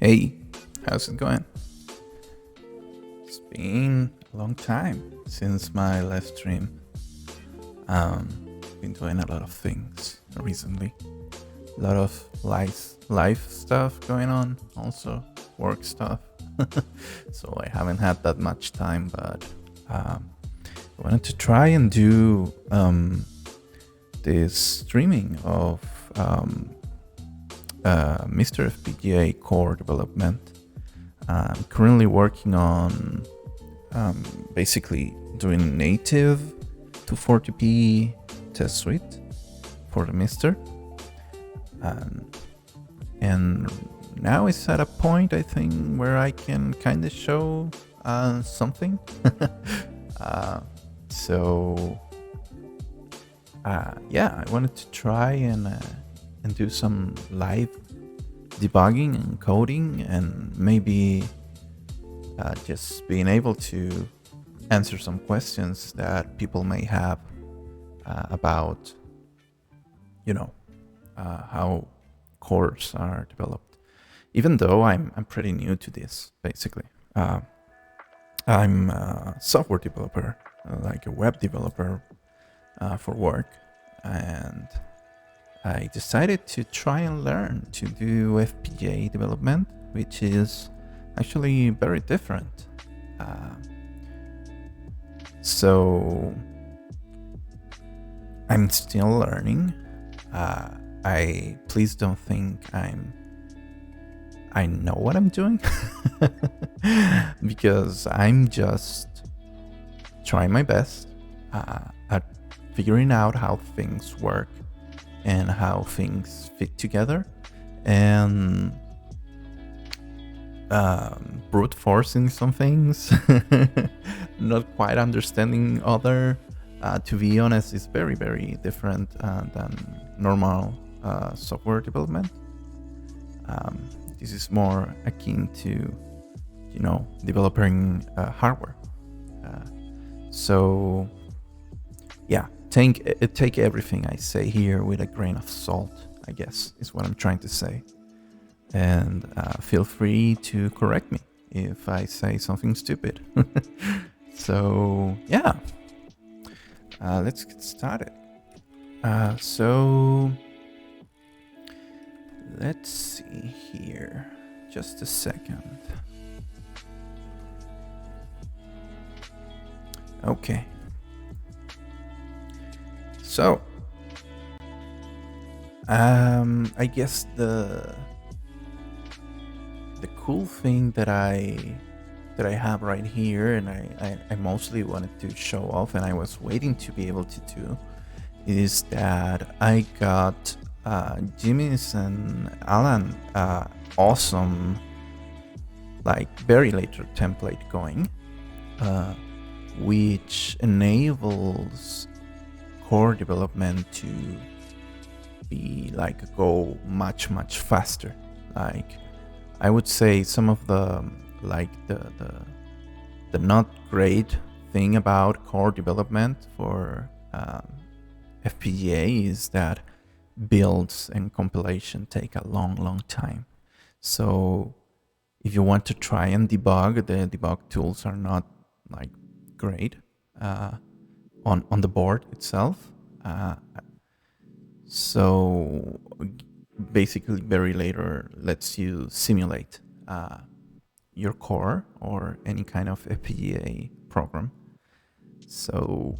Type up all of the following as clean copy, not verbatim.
Hey, how's it going? It's been a long time since my last stream. Been doing a lot of things recently. A lot of life stuff going on, also work stuff. So I haven't had that much time, but I wanted to try and do this streaming of MiSTer FPGA core development. I'm currently working on basically doing native 240p test suite for the MiSTer. And now it's at a point, I think, where I can kind of show something. Yeah, I wanted to try and do some live debugging and coding, and maybe just being able to answer some questions that people may have about, how cores are developed. Even though I'm pretty new to this, basically. I'm a software developer, like a web developer for work, and I decided to try and learn to do FPGA development, which is actually very different. So I'm still learning. I please don't think I know what I'm doing because I'm just trying my best at figuring out how things work and how things fit together, and brute forcing some things, not quite understanding other. To be honest, it's very, very different than normal software development. This is more akin to, developing hardware. So, yeah, take everything I say here with a grain of salt, I guess, is what I'm trying to say. And feel free to correct me if I say something stupid. So, yeah, let's get started. So, let's see here. Just a second. Okay. So, I guess the cool thing that I have right here, and I mostly wanted to show off, and I was waiting to be able to do, is that I got Jimmy's and Alan awesome, like very later template going, which enables core development to be go much faster. Like, I would say some of the the not great thing about core development for FPGA is that builds and compilation take a long time. So if you want to try and debug, the debug tools are not great on the board itself. So basically, very later lets you simulate your core or any kind of FPGA program. So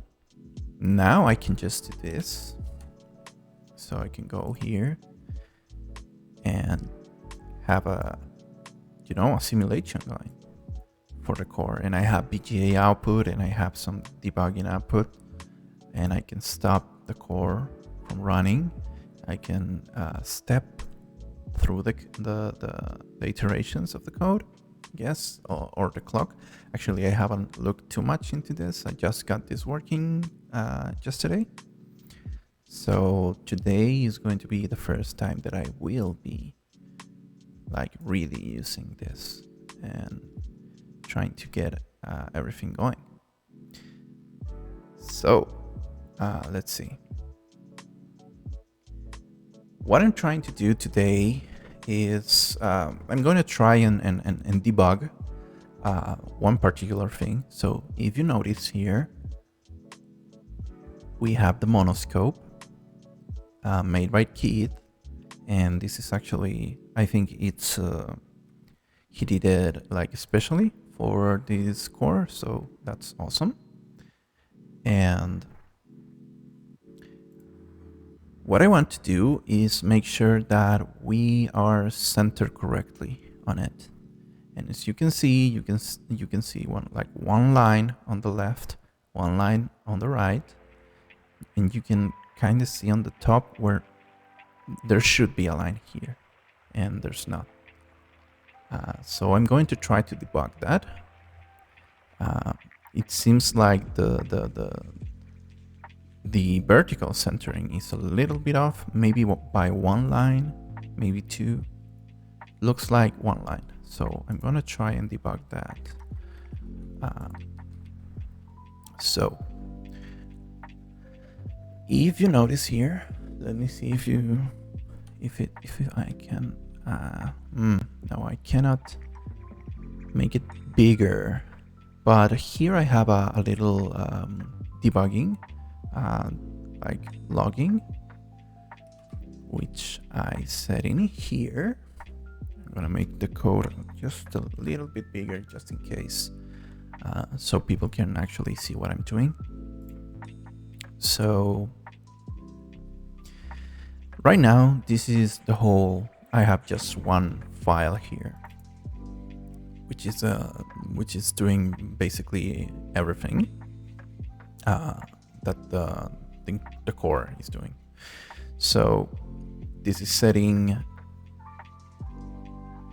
now I can just do this. So I can go here and have a simulation going for the core, and I have BGA output and I have some debugging output, and I can stop the core from running. I can step through the iterations of the code, yes, or the clock. Actually, I haven't looked too much into this. I just got this working just today. So today is going to be the first time that I will be really using this and trying to get everything going. So let's see. What I'm trying to do today is I'm going to try and debug one particular thing. So if you notice here, we have the monoscope made by Keith, and this is actually, I think it's he did it like especially for this core, so that's awesome. And what I want to do is make sure that we are centered correctly on it. And as you can see, you can see one line on the left, one line on the right, and you can kind of see on the top where there should be a line here, and there's not. So I'm going to try to debug that. It seems like the vertical centering is a little bit off, maybe by one line, maybe two. Looks like one line. So I'm gonna try and debug that. So if you notice here, let me see if I can. No, I cannot make it bigger. But here I have a little debugging, like logging, which I set in here. I'm gonna make the code just a little bit bigger, just in case, so people can actually see what I'm doing. So right now, this is the whole. I have just one file here, which is doing basically everything that the core is doing. So this is setting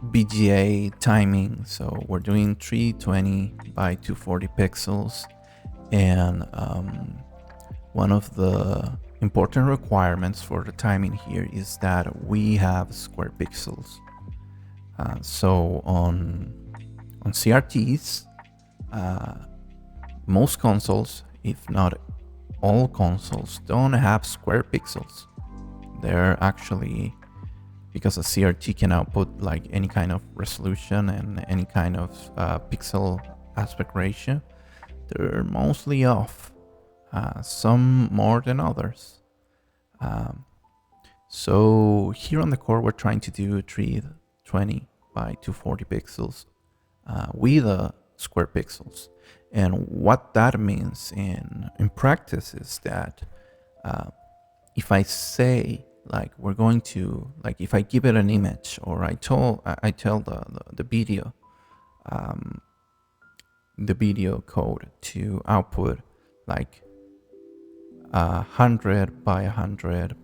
FPGA timing. So we're doing 320 by 240 pixels, and one of the important requirements for the timing here is that we have square pixels. So on CRTs, most consoles, if not all consoles, don't have square pixels. They're actually, because a CRT can output like any kind of resolution and any kind of pixel aspect ratio, they're mostly off, some more than others. So here on the core, we're trying to do 320 by 240 pixels with square pixels. And what that means in practice is that if I say, like, we're going to, like, if I give it an image, or I tell the video code to output like 100 by 100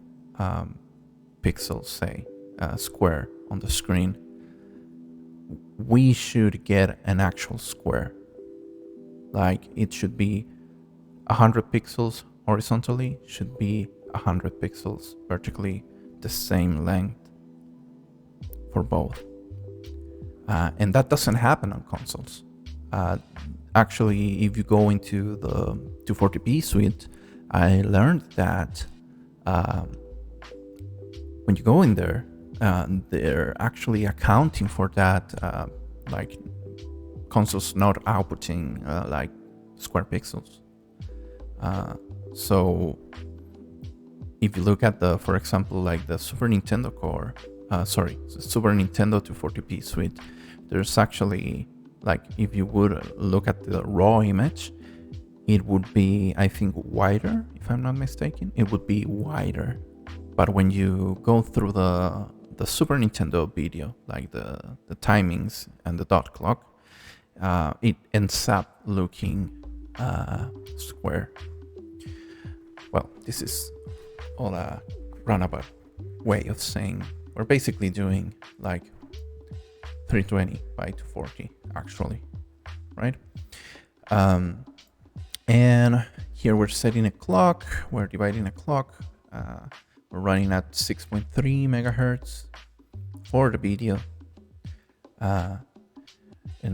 pixels, say, square on the screen, we should get an actual square. Like, it should be 100 pixels horizontally, should be 100 pixels vertically, the same length for both. And that doesn't happen on consoles. Actually, if you go into the 240p suite, I learned that when you go in there, they're actually accounting for that, like consoles not outputting like square pixels. So if you look at for example, like the Super Nintendo core, Super Nintendo 240p suite, there's actually, like, if you would look at the raw image, it would be, I think, wider, if I'm not mistaken. It would be wider. But when you go through the Super Nintendo video, like the timings and the dot clock, it ends up looking square. Well, this is all a roundabout way of saying we're basically doing like 320 by 240 actually, right? And here we're setting a clock, we're dividing a clock, we're running at 6.3 megahertz for the video, and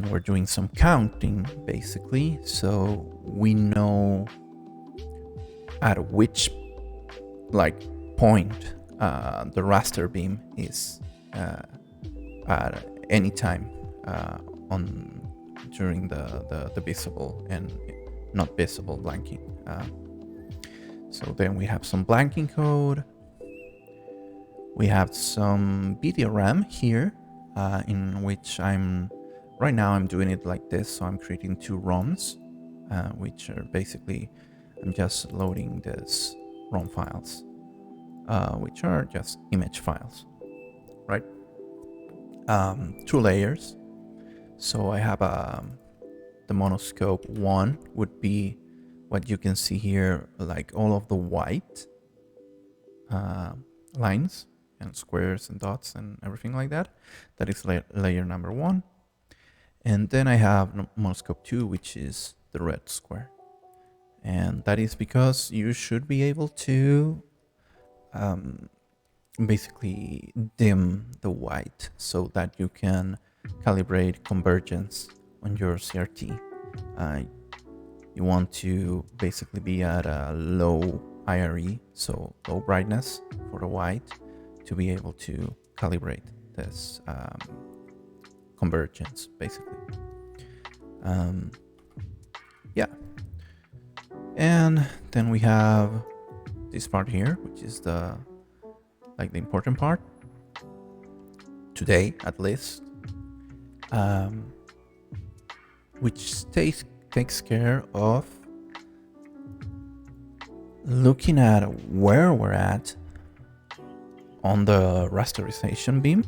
we're doing some counting basically, so we know at which like point the raster beam is at any time on during the visible and not visible blanking. So then we have some blanking code. We have some video RAM here, in which right now I'm doing it like this. So I'm creating two ROMs, which are basically, I'm just loading these ROM files, which are just image files, right? Two layers. So I have the monoscope 1 would be what you can see here, like all of the white lines and squares and dots and everything like that. That is layer number 1. And then I have monoscope 2, which is the red square. And that is because you should be able to basically dim the white so that you can calibrate convergence on your CRT. You want to basically be at a low IRE, so low brightness for the white, to be able to calibrate this convergence, basically. Yeah. And then we have this part here, which is the important part today, at least, which takes care of looking at where we're at on the rasterization beam,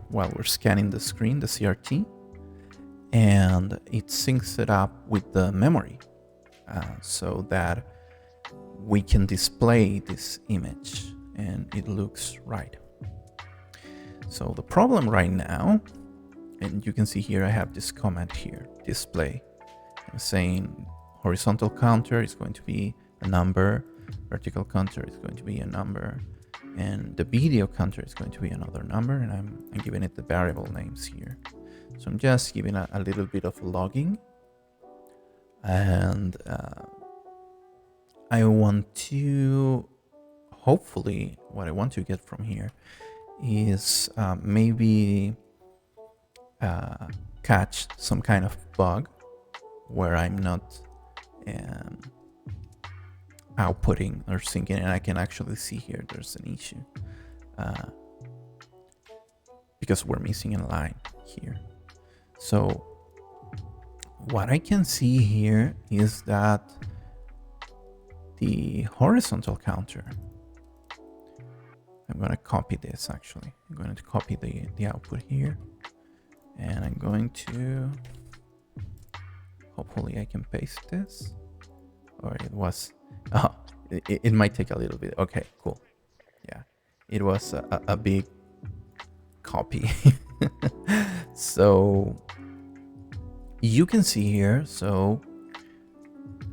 while we're scanning the screen, the CRT, and it syncs it up with the memory, so that we can display this image and it looks right. So the problem right now, and you can see here I have this comment here, display, saying horizontal counter is going to be a number, vertical counter is going to be a number, and the video counter is going to be another number, and I'm giving it the variable names here. So I'm just giving a little bit of logging, and I want to, hopefully, what I want to get from here is maybe catch some kind of bug where I'm not outputting or syncing, and I can actually see here there's an issue because we're missing a line here. So what I can see here is that the horizontal counter, I'm going to copy this actually. I'm going to copy the output here, and I'm going to, hopefully I can paste this, or it was, oh, it might take a little bit. Okay, cool. Yeah, it was a big copy. So you can see here, so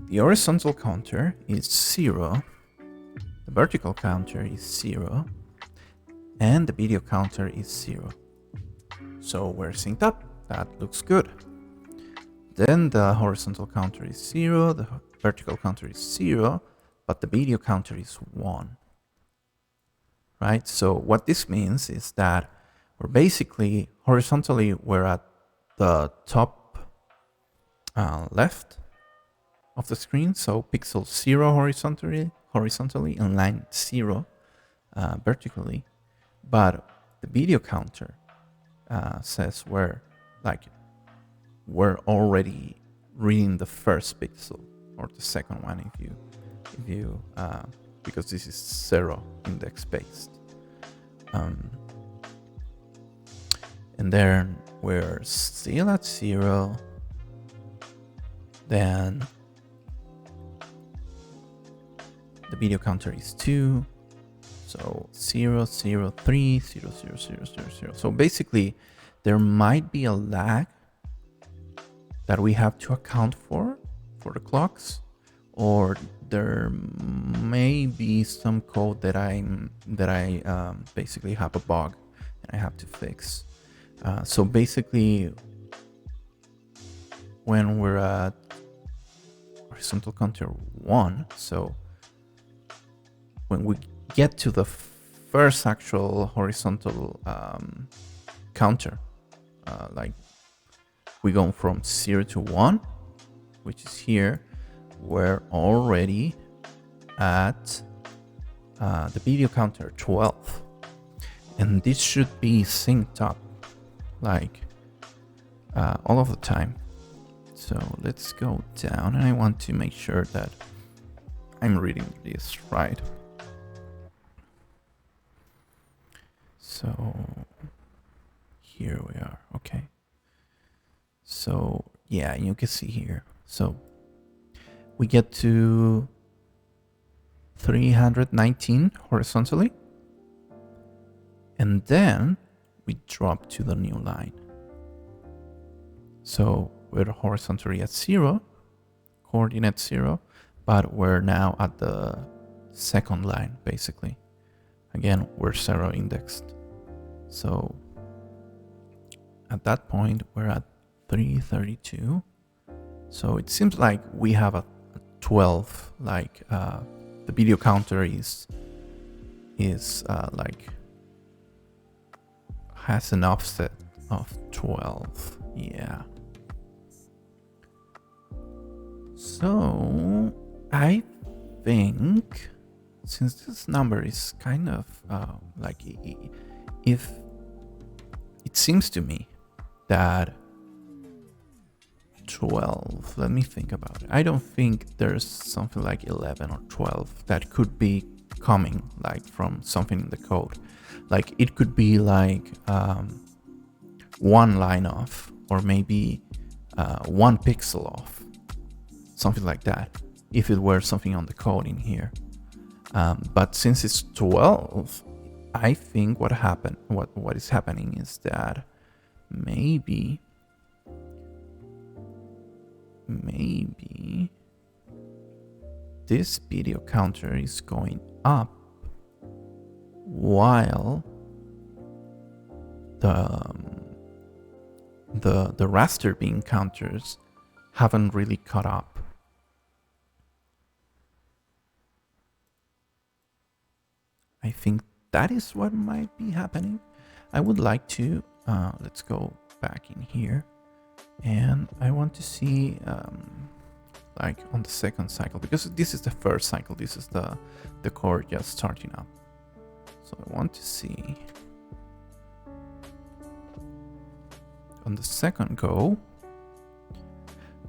the horizontal counter is 0, the vertical counter is 0, and the video counter is 0. So we're synced up. That looks good. Then the horizontal counter is 0, the vertical counter is 0, but the video counter is 1. Right? So what this means is that we're basically horizontally, we're at the top left of the screen, so pixel 0 horizontally and line 0 vertically, but the video counter says we're already reading the first pixel or the second one if you because this is 0 index based, and then we're still at 0. Then the video counter is 2, so 0, 0, 3, 0, 0, 0, 0, 0. So basically, there might be a lag that we have to account for the clocks, or there may be some code that I basically have a bug and I have to fix. So basically, when we're at horizontal counter 1, so when we get to the first actual horizontal counter. Like we go from 0 to 1, which is here. We're already at the video counter 12. And this should be synced up like all of the time. So let's go down, and I want to make sure that I'm reading this right. So here we are. Okay. So yeah, you can see here. So we get to 319 horizontally, and then we drop to the new line. So we're horizontally at 0, coordinate 0, but we're now at the second line, basically. Again, we're 0 indexed. So at that point, we're at 332. So it seems like we have a 12, like the video counter is like has an offset of 12. Yeah. So I think since this number is kind of like, if it seems to me that 12, let me think about it. I don't think there's something like 11 or 12 that could be coming like from something in the code. Like it could be like one line off, or maybe 1 pixel off, something like that, if it were something on the code in here. But since it's 12, I think what is happening is that maybe this video counter is going up while the raster beam counters haven't really caught up. I think that is what might be happening. I would like to let's go back in here, and I want to see like on the second cycle, because this is the first cycle, this is the core just starting up. So I want to see on the second go.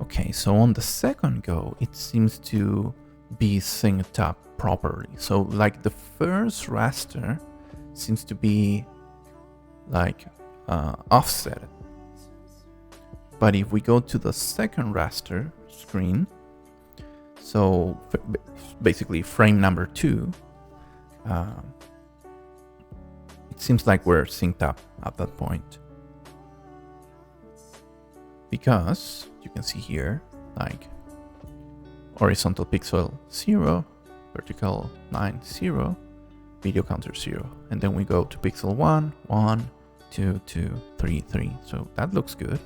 Okay, so on the second go, it seems to be synced up properly. So like the first raster seems to be like offset. But if we go to the second raster screen, so basically frame number 2, it seems like we're synced up at that point. Because you can see here, like horizontal pixel 0, vertical line 0, video counter 0. And then we go to pixel 1, 1, 2, 2, 3, 3. So that looks good.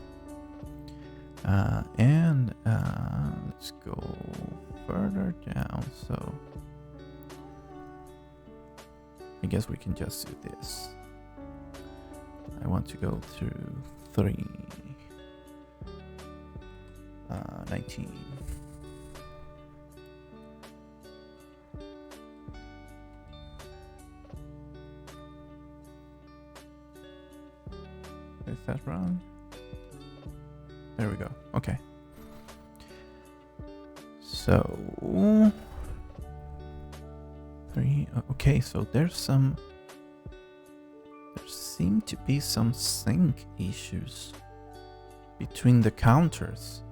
And let's go further down. So I guess we can just do this. I want to go through 3, 19. Is that wrong? There we go. Okay. So 3. Okay, so there seem to be some sync issues between the counters,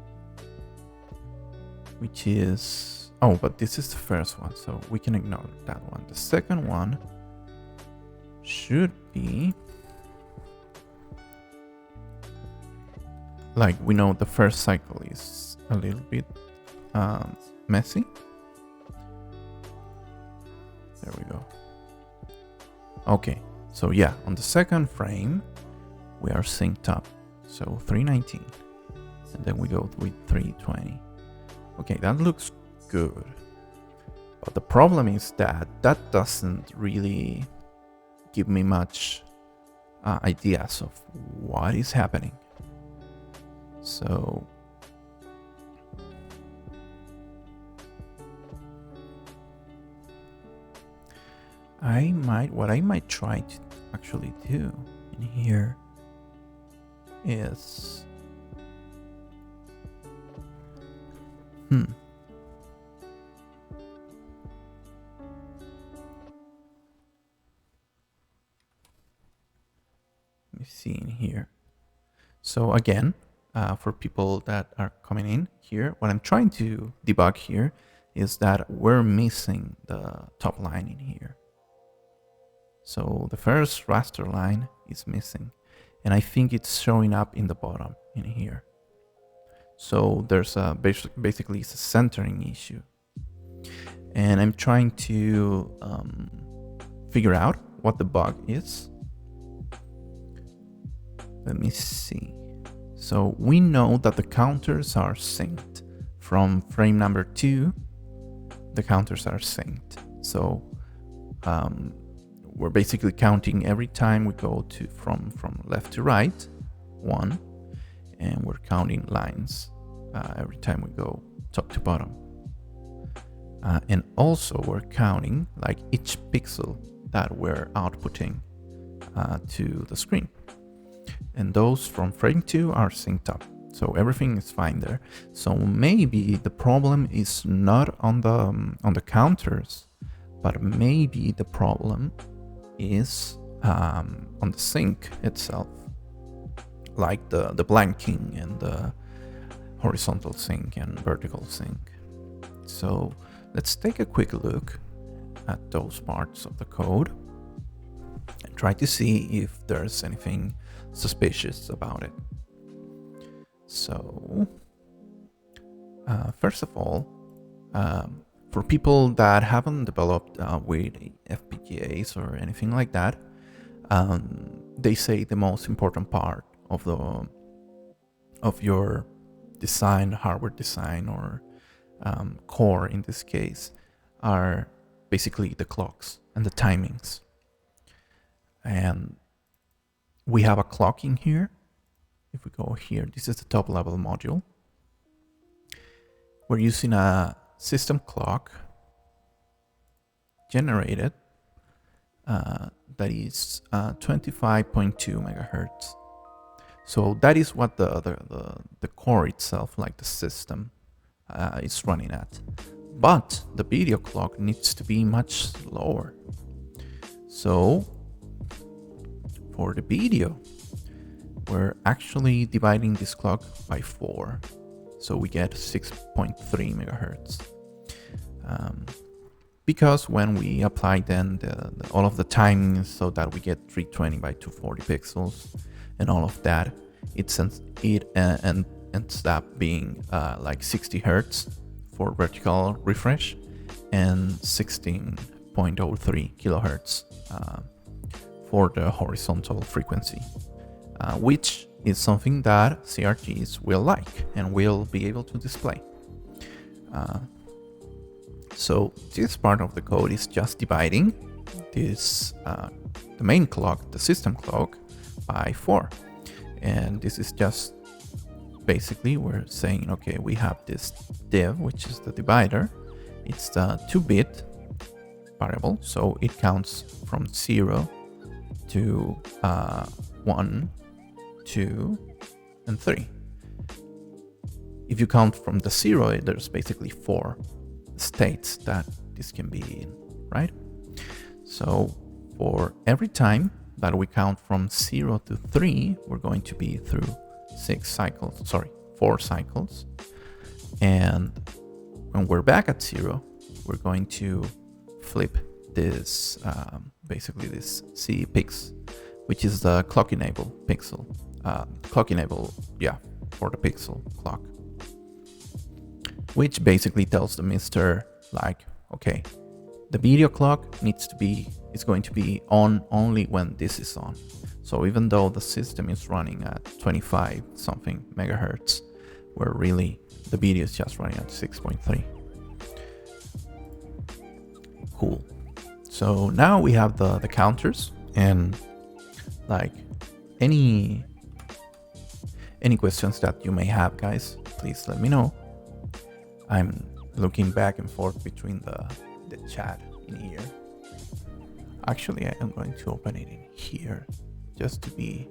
which is, oh, but this is the first one, so we can ignore that one. The second one should be, like, we know the first cycle is a little bit messy. There we go. Okay, so yeah, on the second frame we are synced up, so 319, and then we go with 320. Okay, that looks good, but the problem is that that doesn't really give me much ideas of what is happening. So what I might try to actually do in here is let me see in here. So again, for people that are coming in here, what I'm trying to debug here is that we're missing the top line in here. So the first raster line is missing, and I think it's showing up in the bottom in here. So there's a basically it's a centering issue, and I'm trying to figure out what the bug is. Let me see. So we know that the counters are synced from frame number 2. The counters are synced. So we're basically counting every time we go to from left to right, 1, and we're counting lines every time we go top to bottom. And also we're counting like each pixel that we're outputting to the screen. And those from frame 2 are synced up. So everything is fine there. So maybe the problem is not on the counters, but maybe the problem is on the sync itself, like the blanking and the horizontal sync and vertical sync. So let's take a quick look at those parts of the code and try to see if there's anything suspicious about it. So first of all, for people that haven't developed with FPGAs or anything like that, they say the most important part of your design, hardware design, or core in this case, are basically the clocks and the timings. And we have a clock in here. If we go here, this is the top level module. We're using a system clock generated that is 25.2 megahertz. So that is what the core itself, like the system, is running at. But the video clock needs to be much slower. So for the video, we're actually dividing this clock by 4. So we get 6.3 megahertz. Because when we apply then all of the timings so that we get 320 by 240 pixels and all of that, it ends up being like 60 hertz for vertical refresh and 16.03 kilohertz for the horizontal frequency, which is something that CRTs will like and will be able to display. So this part of the code is just dividing this the main clock, the system clock, by 4. And this is just basically we're saying, okay, we have this div, which is the divider. It's the 2-bit variable, so it counts from 0 to 1, 2, and 3. If you count from the 0, there's basically 4 states that this can be in, right? So for every time that we count from 0 to 3, we're going to be through 4 cycles. And when we're back at 0, we're going to flip this, basically this CPix, which is the clock enable pixel. Clock enable, for the pixel clock. Which basically tells the MiSTer, like, okay, the video clock is going to be on only when this is on. So even though the system is running at 25 something megahertz, where really the video is just running at 6.3. Cool. So now we have the counters And like any questions that you may have, guys, please let me know. I'm looking back and forth between the chat in here. Actually, I am going to open it in here just to be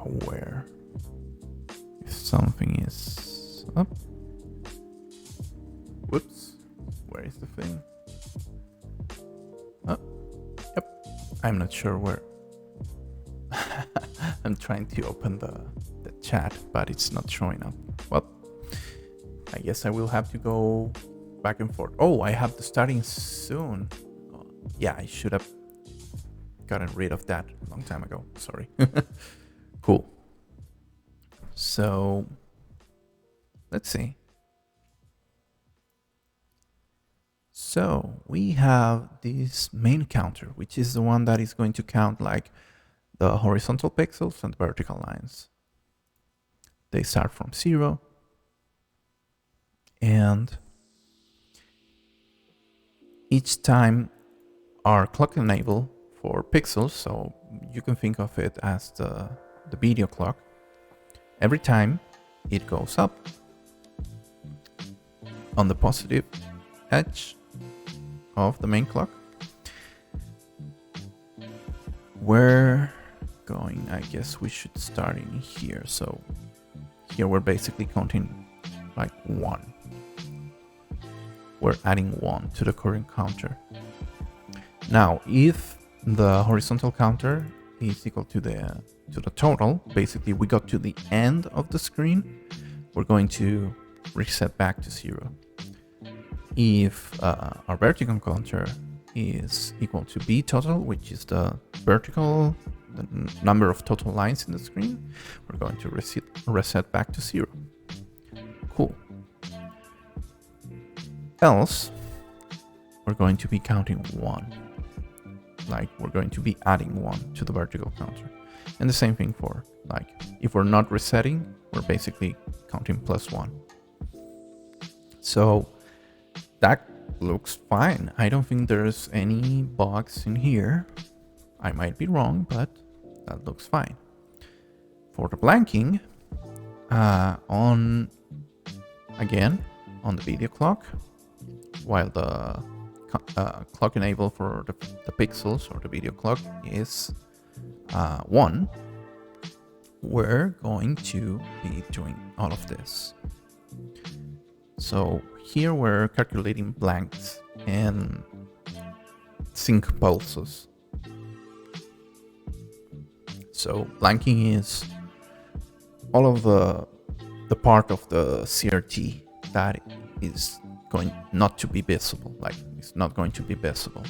aware if something is up. Whoops, where is the thing? Oh, yep, I'm not sure where. I'm trying to open the chat, but it's not showing up. Well, I guess I will have to go back and forth. Oh, I have the starting soon. Oh, yeah, I should have gotten rid of that a long time ago. Sorry. Cool. So let's see. So we have this main counter, which is the one that is going to count like the horizontal pixels and vertical lines. They start from 0. And each time our clock enable for pixels, so you can think of it as the video clock, every time it goes up on the positive edge of the main clock, we're going, I guess we should start in here. So here we're basically counting like 1. We're adding 1 to the current counter. Now, if the horizontal counter is equal to the total, basically we got to the end of the screen, we're going to reset back to 0. If our vertical counter is equal to b total, which is the number of total lines in the screen, we're going to reset back to 0. Cool. Else, we're going to be counting 1. Like we're going to be adding 1 to the vertical counter. And the same thing for like, if we're not resetting, we're basically counting +1. So that looks fine. I don't think there's any bugs in here. I might be wrong, but that looks fine. For the blanking, on the video clock, while the clock enable for the pixels or the video clock is 1, we're going to be doing all of this. So here we're calculating blanks and sync pulses. So blanking is all of the part of the CRT that is going not to be visible, like it's not going to be visible.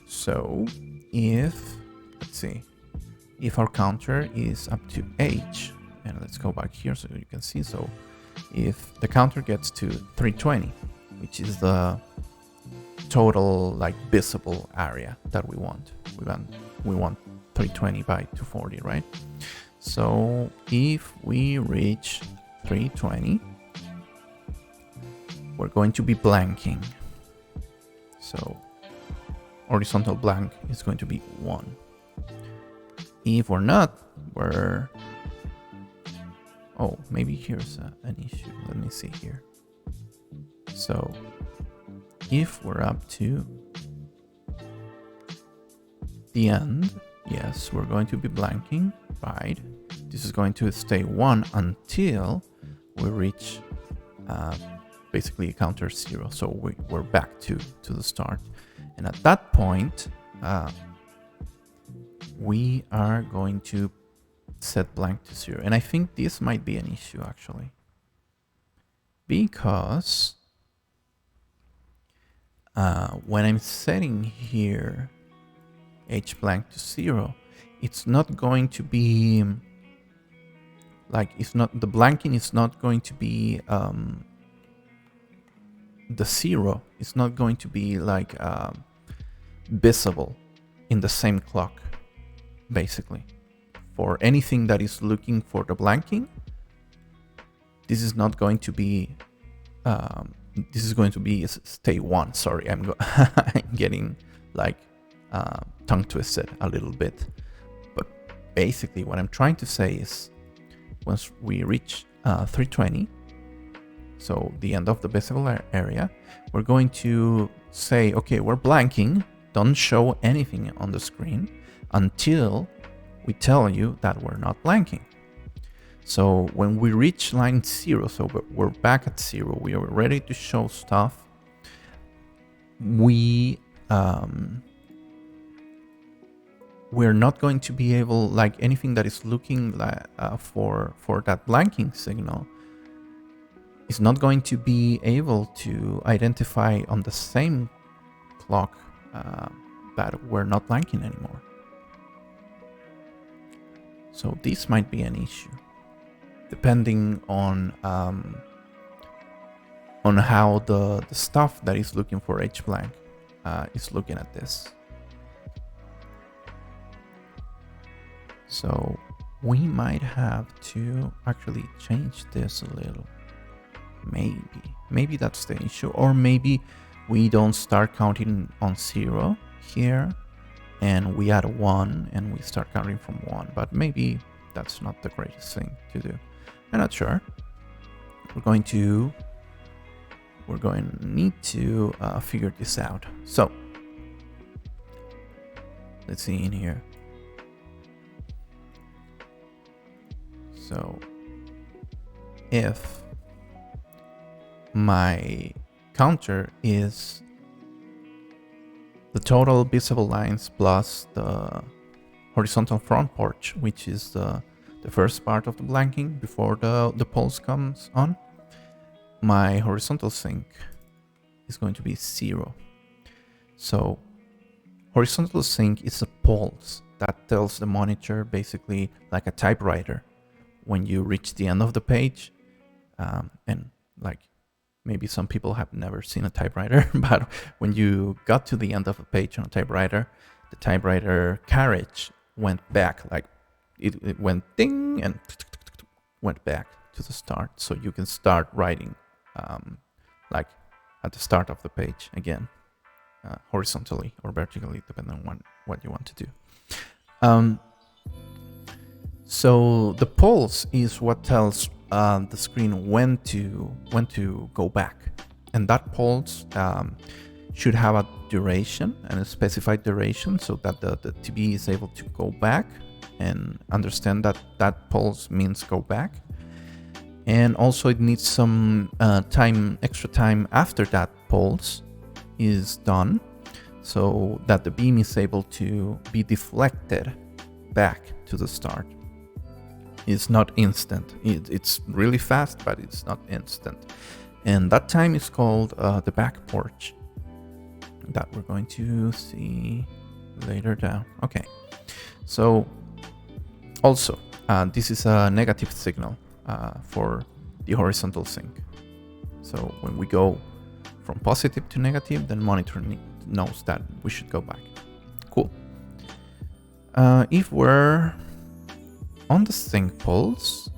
So if, let's see, if our counter is up to H, and let's go back here so you can see. So if the counter gets to 320, which is the total like visible area that we want, we want 320 by 240, right? So if we reach 320, we're going to be blanking. So horizontal blank is going to be 1. If we're not, we're... Oh, maybe here's an issue. Let me see here. So if we're up to the end, yes, we're going to be blanking, right? This is going to stay 1 until we reach basically counter 0. So we're back to the start. And at that point, we are going to set blank to 0. And I think this might be an issue actually, because when I'm setting here H blank to 0, it's not going to be like, the blanking is not going to be the 0. It's not going to be like visible in the same clock, basically. For anything that is looking for the blanking, this is not going to be this is going to be state 1. Sorry, I'm getting like tongue twisted a little bit. But basically what I'm trying to say is once we reach 320, so the end of the visible area, we're going to say, okay, we're blanking. Don't show anything on the screen until we tell you that we're not blanking. So when we reach line 0, so we're back at 0, we are ready to show stuff. We're not going to be able, like anything that is looking like, for that blanking signal is not going to be able to identify on the same clock that we're not blanking anymore. So this might be an issue, depending on how the stuff that is looking for H blank is looking at this. So we might have to actually change this a little. Maybe that's the issue, or maybe we don't start counting on 0 here and we add a 1 and we start counting from 1, but maybe that's not the greatest thing to do. I'm not sure. We're going to need to figure this out. So let's see in here. So if my counter is the total visible lines plus the horizontal front porch, which is the first part of the blanking before the pulse comes on, my horizontal sync is going to be 0. So horizontal sync is a pulse that tells the monitor, basically like a typewriter, when you reach the end of the page. And like maybe some people have never seen a typewriter, but when you got to the end of a page on a typewriter, the typewriter carriage went back, like it went ding and went back to the start. So you can start writing like at the start of the page again, horizontally or vertically, depending on what you want to do. So the pulse is what tells the screen when to go back, and that pulse should have a duration and a specified duration, so that the TV is able to go back and understand that that pulse means go back. And also it needs some extra time after that pulse is done, so that the beam is able to be deflected back to the start. It's not instant. It's really fast, but it's not instant. And that time is called the back porch, that we're going to see later down. Okay, so also this is a negative signal for the horizontal sync. So when we go from positive to negative, then monitor knows that we should go back. Cool. If we're on the sync pulse,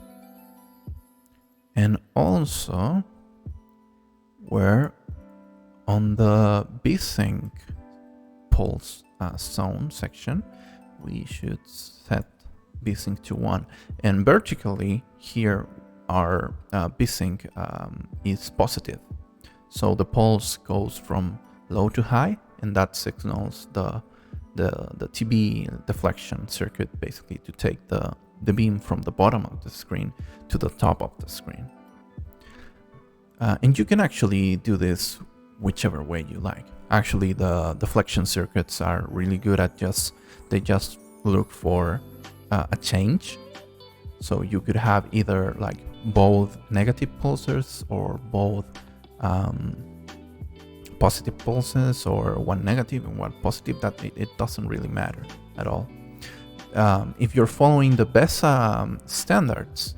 and also we're on the B-sync pulse zone section, we should set B-sync to 1. And vertically here our B-sync is positive. So the pulse goes from low to high, and that signals the TB deflection circuit, basically to take the beam from the bottom of the screen to the top of the screen. And you can actually do this whichever way you like. Actually, the deflection circuits are really good at they just look for a change. So you could have either like both negative pulses or both positive pulses, or one negative and one positive. That it doesn't really matter at all. If you're following the BESA standards,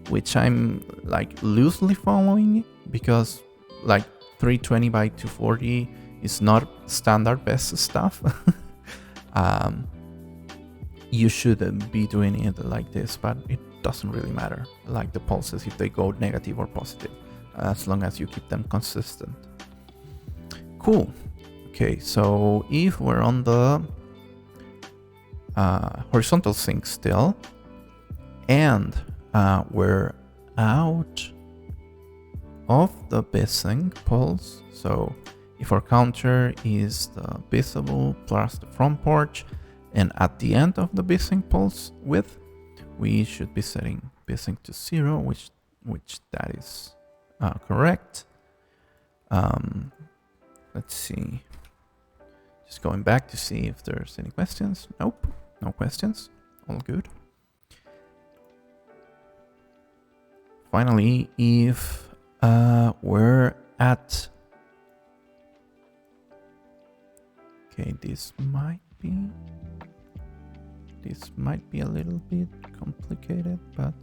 which I'm like loosely following, because like 320 by 240 is not standard BESA stuff, you should be doing it like this, but it doesn't really matter, like the pulses, if they go negative or positive. as long as you keep them consistent. Cool. Okay, so if we're on the horizontal sync still, and we're out of the bsync pulse, so if our counter is the visible plus the front port, and at the end of the bsync pulse width, we should be setting bsync to 0, which that is correct. Let's see. Just going back to see if there's any questions. Nope, no questions. All good. Finally, if we're at... Okay, this might be a little bit complicated, but...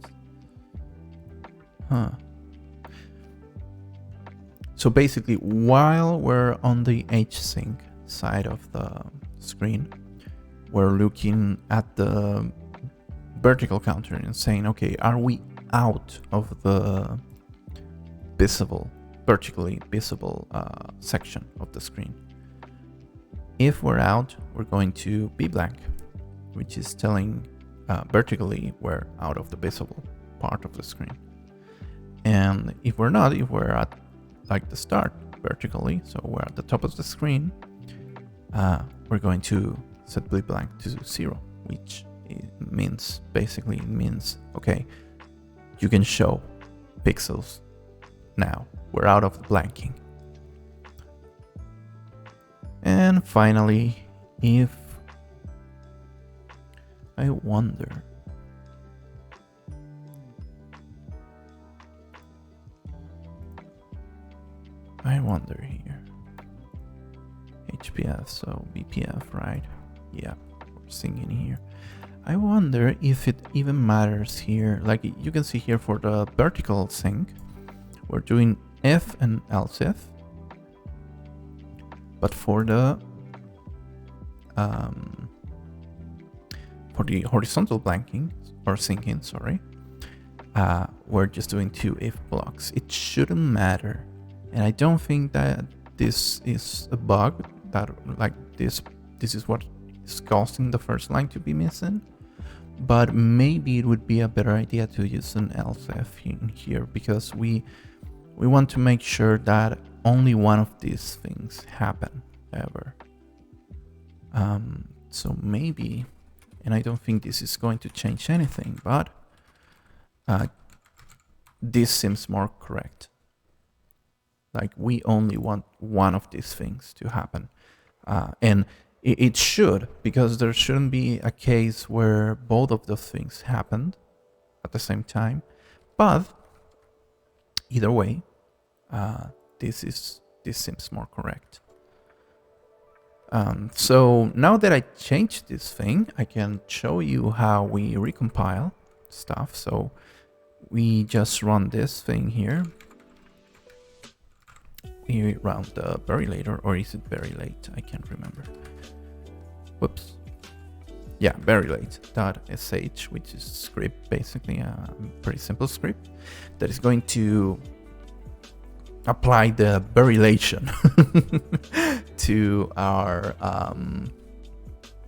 So basically, while we're on the H-sync side of the screen, we're looking at the vertical counter and saying, okay, are we out of the vertically visible section of the screen? If we're out, we're going to be blank, which is telling vertically we're out of the visible part of the screen. And if we're not, if we're at like the start vertically, so we're at the top of the screen, we're going to set be blank to 0, which means okay, you can show pixels now. We're out of the blanking. And finally, if I wonder here, HPF, so BPF, right? Yeah, we're singing here. I wonder if it even matters here. Like you can see here for the vertical sync, we're doing if and else if. But for the horizontal blanking or syncing, sorry, we're just doing 2 if blocks. It shouldn't matter, and I don't think that this is a bug. That like this is what is causing the first line to be missing. But maybe it would be a better idea to use an else if in here, because we want to make sure that only one of these things happen ever. So maybe, and I don't think this is going to change anything, but this seems more correct. Like we only want one of these things to happen. And it should, because there shouldn't be a case where both of those things happened at the same time. But either way, this seems more correct. So now that I changed this thing, I can show you how we recompile stuff. So we just run this thing here. We run the very later, or is it very late? I can't remember. Whoops. Yeah, very late.sh, which is a script, basically a pretty simple script that is going to apply the Verilation to our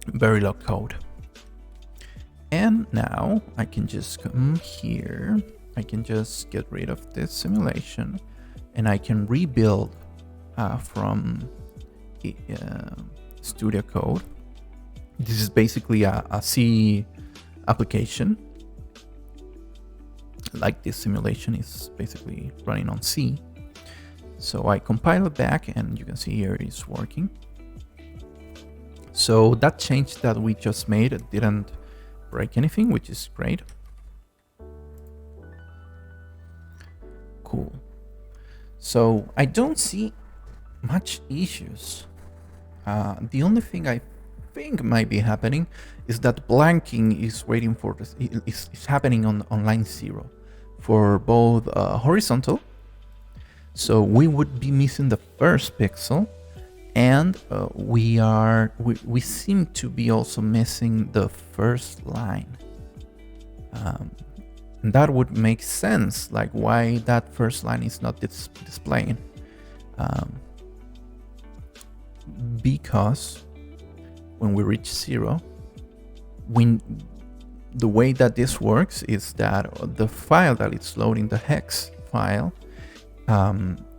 Verilog code. And now I can just come here. I can just get rid of this simulation, and I can rebuild from Studio Code. This is basically a C application. Like this simulation is basically running on C. So I compile it back, and you can see here it's working. So that change that we just made, it didn't break anything, which is great. Cool. So I don't see much issues. The only thing I think might be happening is that blanking is waiting for this. It's happening on line 0 for both horizontal. So we would be missing the first pixel, and we seem to be also missing the first line. And that would make sense, like why that first line is not displaying. Because when we reach 0, the way that this works is that the file that it's loading, the hex file,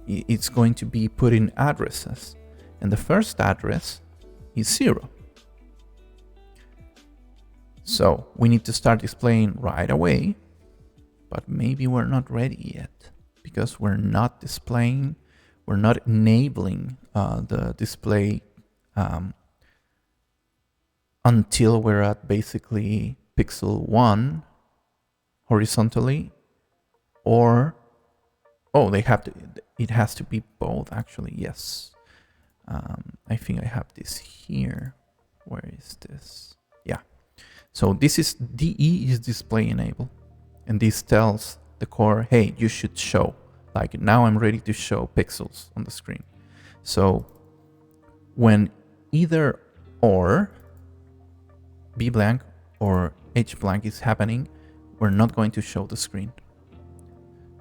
it's going to be put in addresses. And the first address is 0. So we need to start displaying right away, but maybe we're not ready yet because we're not displaying, we're not enabling the display until we're at basically pixel 1 horizontally, or it has to be both actually. Yes. I think I have this here. Where is this? Yeah. So this is DE is display enable, and this tells the core, hey, you should show, like now I'm ready to show pixels on the screen. So when either or B blank or H blank is happening, we're not going to show the screen.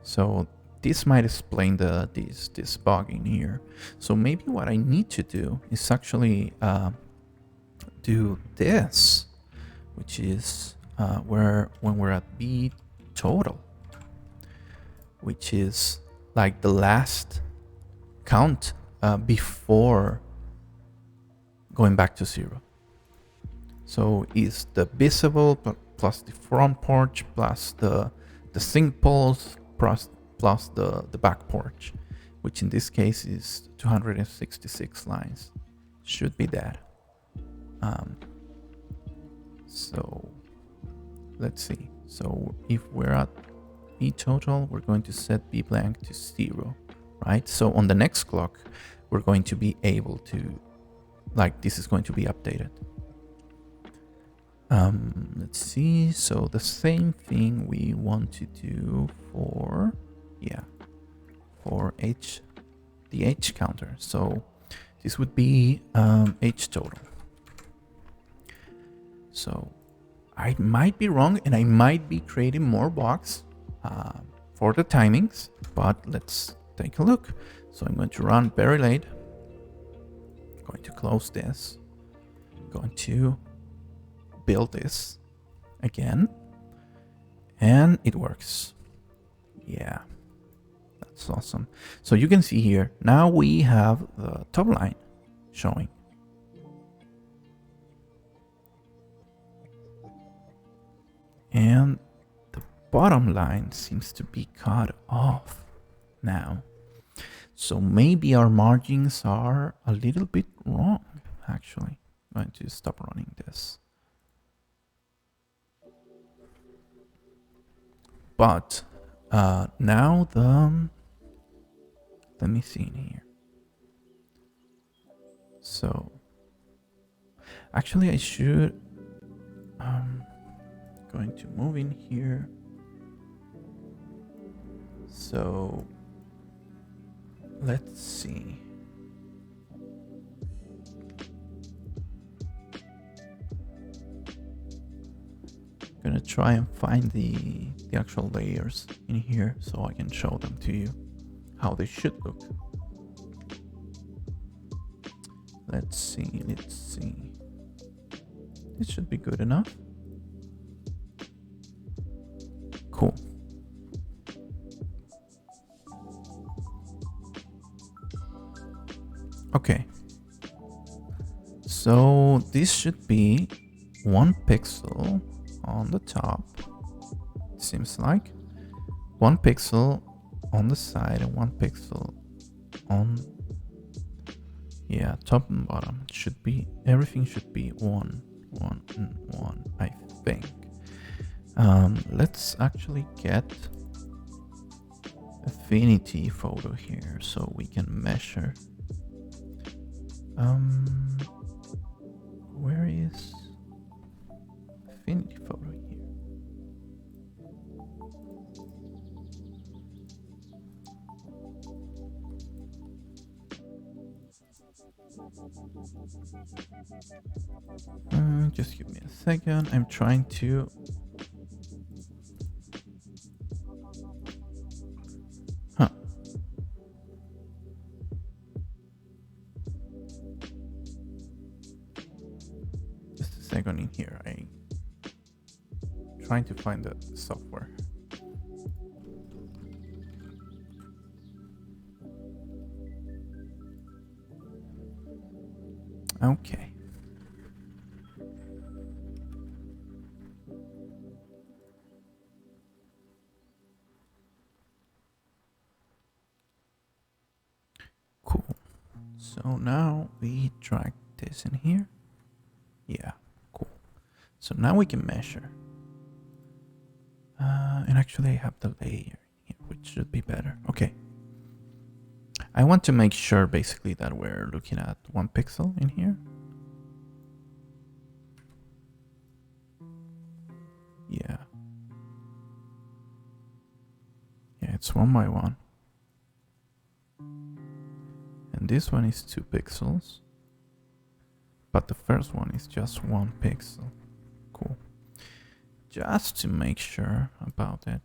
So this might explain this bug in here. So maybe what I need to do is actually do this, which is when we're at B total, which is like the last count before going back to 0. So is the visible plus the front porch plus the sync pulse plus the back porch, which in this case is 266 lines. Should be that. So let's see. So if we're at B total, we're going to set B blank to 0, right? So on the next clock, we're going to be able to, like, this is going to be updated. Let's see. So the same thing we want to do for, for the H counter. So this would be H total. So I might be wrong and I might be creating more bugs for the timings, but let's take a look. So I'm going to run very late. Going to close this. Going to build this again, and it works. Yeah, that's awesome. So you can see here, now we have the top line showing. And the bottom line seems to be cut off now. So maybe our margins are a little bit wrong, actually. I'm going to stop running this. But now let me see in here. So actually I should, going to move in here. So let's see. Gonna try and find the actual layers in here so I can show them to you how they should look. Let's see. This should be good enough. Cool. Okay. So this should be 1 pixel on the top, seems like 1 pixel on the side and 1 pixel on, top and bottom. It should be, everything should be 1, 1, and 1, I think. Let's actually get affinity photo here so we can measure. Where is affinity photo here? Just give me a second. I'm trying to second in here. I'm trying to find the software. Okay. Cool. So now we drag this in here. Yeah, cool. So now we can measure. And actually I have the layer here, which should be better. Okay. I want to make sure basically that we're looking at 1 pixel in here. Yeah. Yeah, it's 1 by 1. And this one is 2 pixels. But the first one is just 1 pixel. Cool. Just to make sure about it,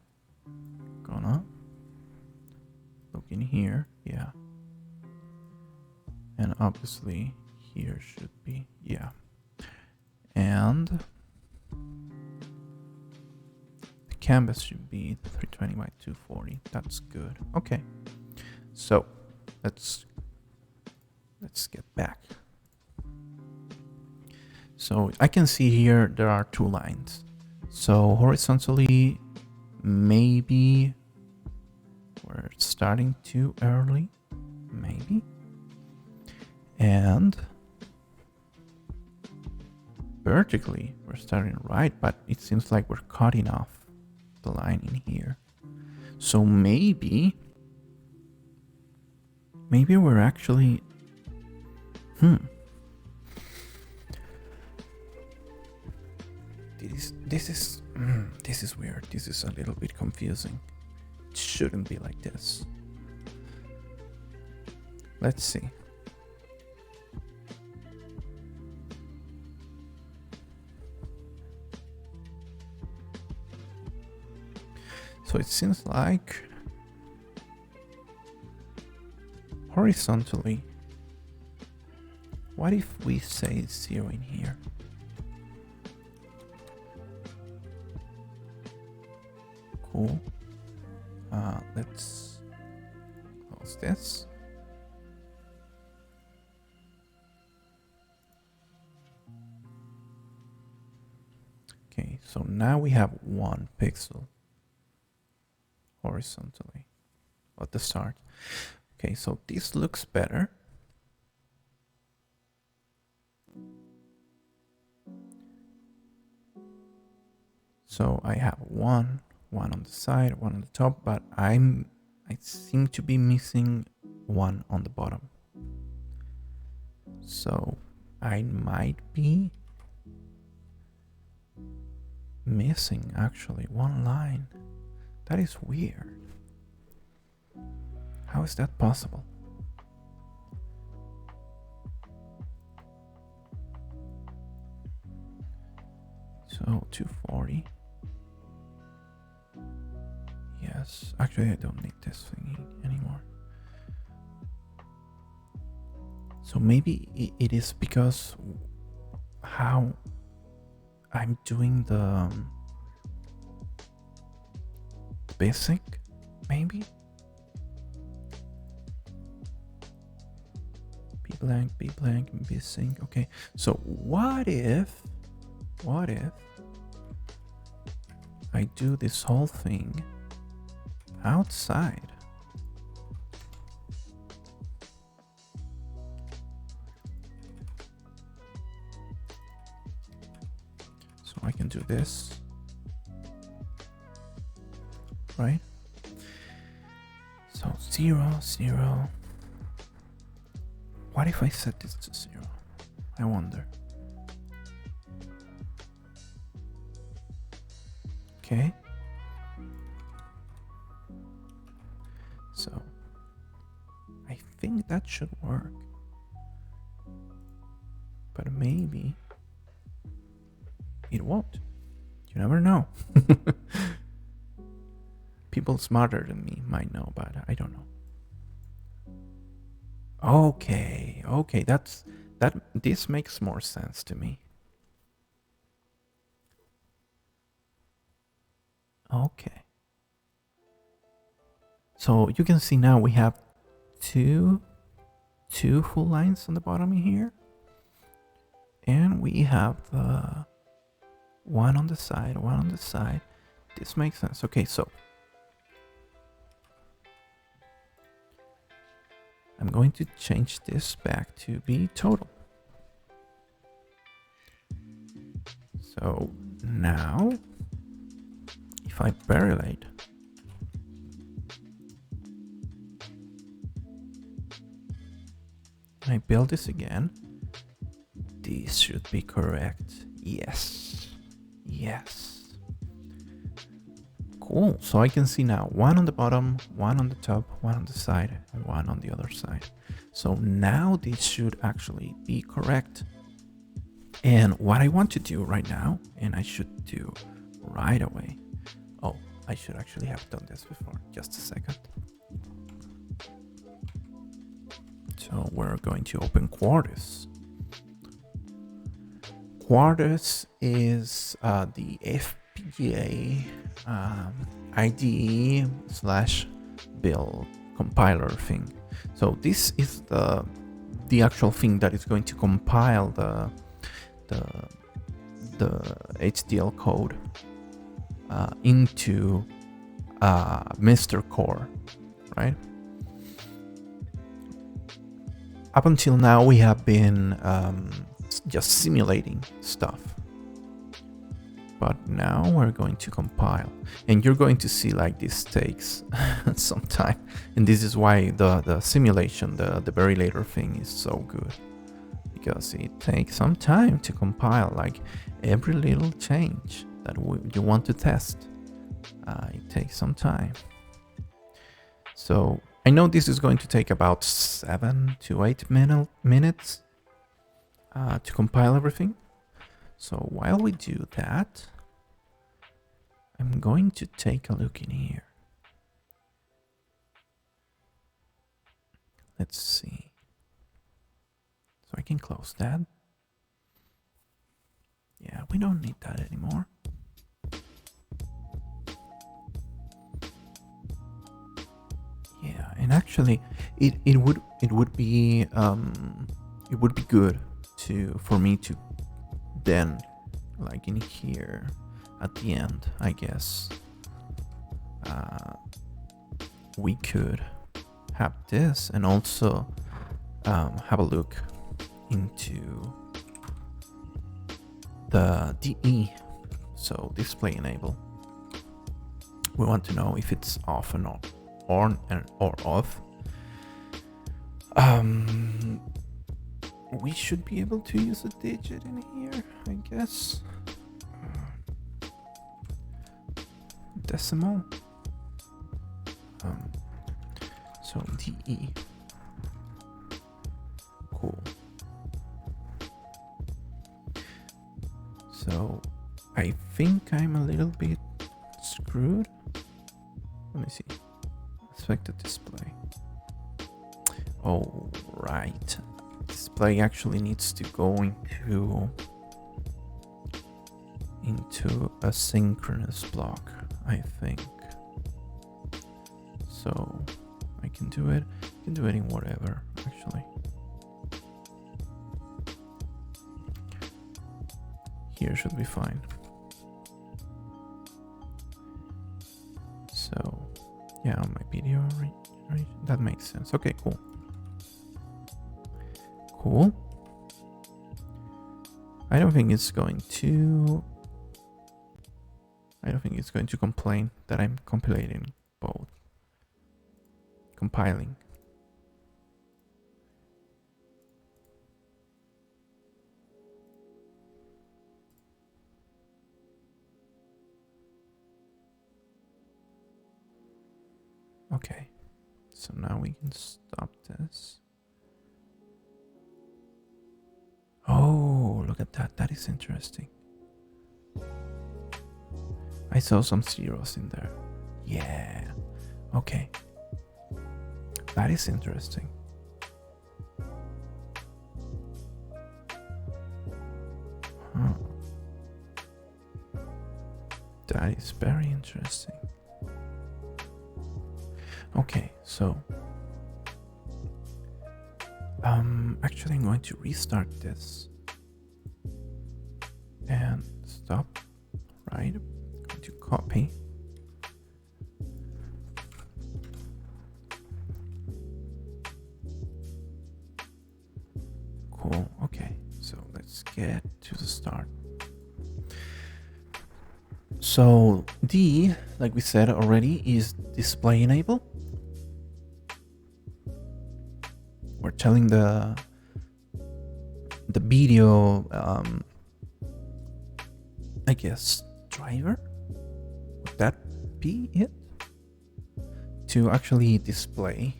gonna look in here. Yeah. And obviously here should be, yeah. And the canvas should be 320 by 240. That's good. Okay. So let's get back. So I can see here there are 2 lines. So horizontally, maybe we're starting too early, maybe. And vertically, we're starting right, but it seems like we're cutting off the line in here. So maybe we're actually, This is weird. This is a little bit confusing. It shouldn't be like this. Let's see. So it seems like horizontally, what if we say 0 in here? Cool. Let's close this. Okay, so now we have 1 pixel horizontally at the start. Okay, so this looks better. So I have one on the side, 1 on the top, but I seem to be missing 1 on the bottom. So I might be missing actually 1 line. That is weird. How is that possible? So 240. Yes, actually I don't need this thingy anymore. So maybe it is because how I'm doing the basic, maybe? B blank, and B sync. Okay, so what if I do this whole thing outside? So I can do this, right? So 0, 0. What if I set this to 0? I wonder. Okay. So I think that should work. But maybe it won't. You never know. People smarter than me might know, but I don't know. Okay, this makes more sense to me. Okay. So you can see now we have two full lines on the bottom here. And we have one on the side, one on the side. This makes sense. Okay, so I'm going to change this back to be total. So now, if I parallelate, and I build this again, this should be correct. Yes. Yes. Cool. So I can see now one on the bottom, one on the top, one on the side, and one on the other side. So now this should actually be correct. And what I want to do right now, and I should do right away. Oh, I should actually have done this before. Just a second. So we're going to open Quartus. Quartus is the FPGA IDE / build compiler thing. So this is the actual thing that is going to compile the HDL code into MiSTer core, right? Up until now, we have been just simulating stuff. But now we're going to compile. And you're going to see like this takes some time. And this is why the simulation, the very later thing is so good. Because it takes some time to compile, like every little change that you want to test. It takes some time. So I know this is going to take about 7 to 8 minutes to compile everything. So while we do that, I'm going to take a look in here. Let's see. So I can close that. Yeah, we don't need that anymore. Yeah, and actually, it would be good for me to then, like in here at the end, I guess we could have this and also have a look into the DE, so display enable. We want to know if it's off and on or off. We should be able to use a digit in here, I guess. Decimal. So DE. Cool. So I think I'm a little bit screwed. Let me see. Expected display. Oh, right. Display actually needs to go into a synchronous block, I think. So I can do it. I can do it in whatever, actually. Here should be fine. So yeah, on my video, right? That makes sense. Okay, cool. Cool. I don't think it's going to complain that I'm compiling both. Compiling. Okay. So now we can stop this. Oh, look at that. That is interesting. I saw some zeros in there. Yeah. Okay. That is interesting. That is very interesting. Okay, so actually I'm going to restart this and stop, right? I'm going to copy. Cool, okay, so let's get to the start. So D, like we said already, is display enable. We're telling the video, I guess, driver, would that be it? To actually display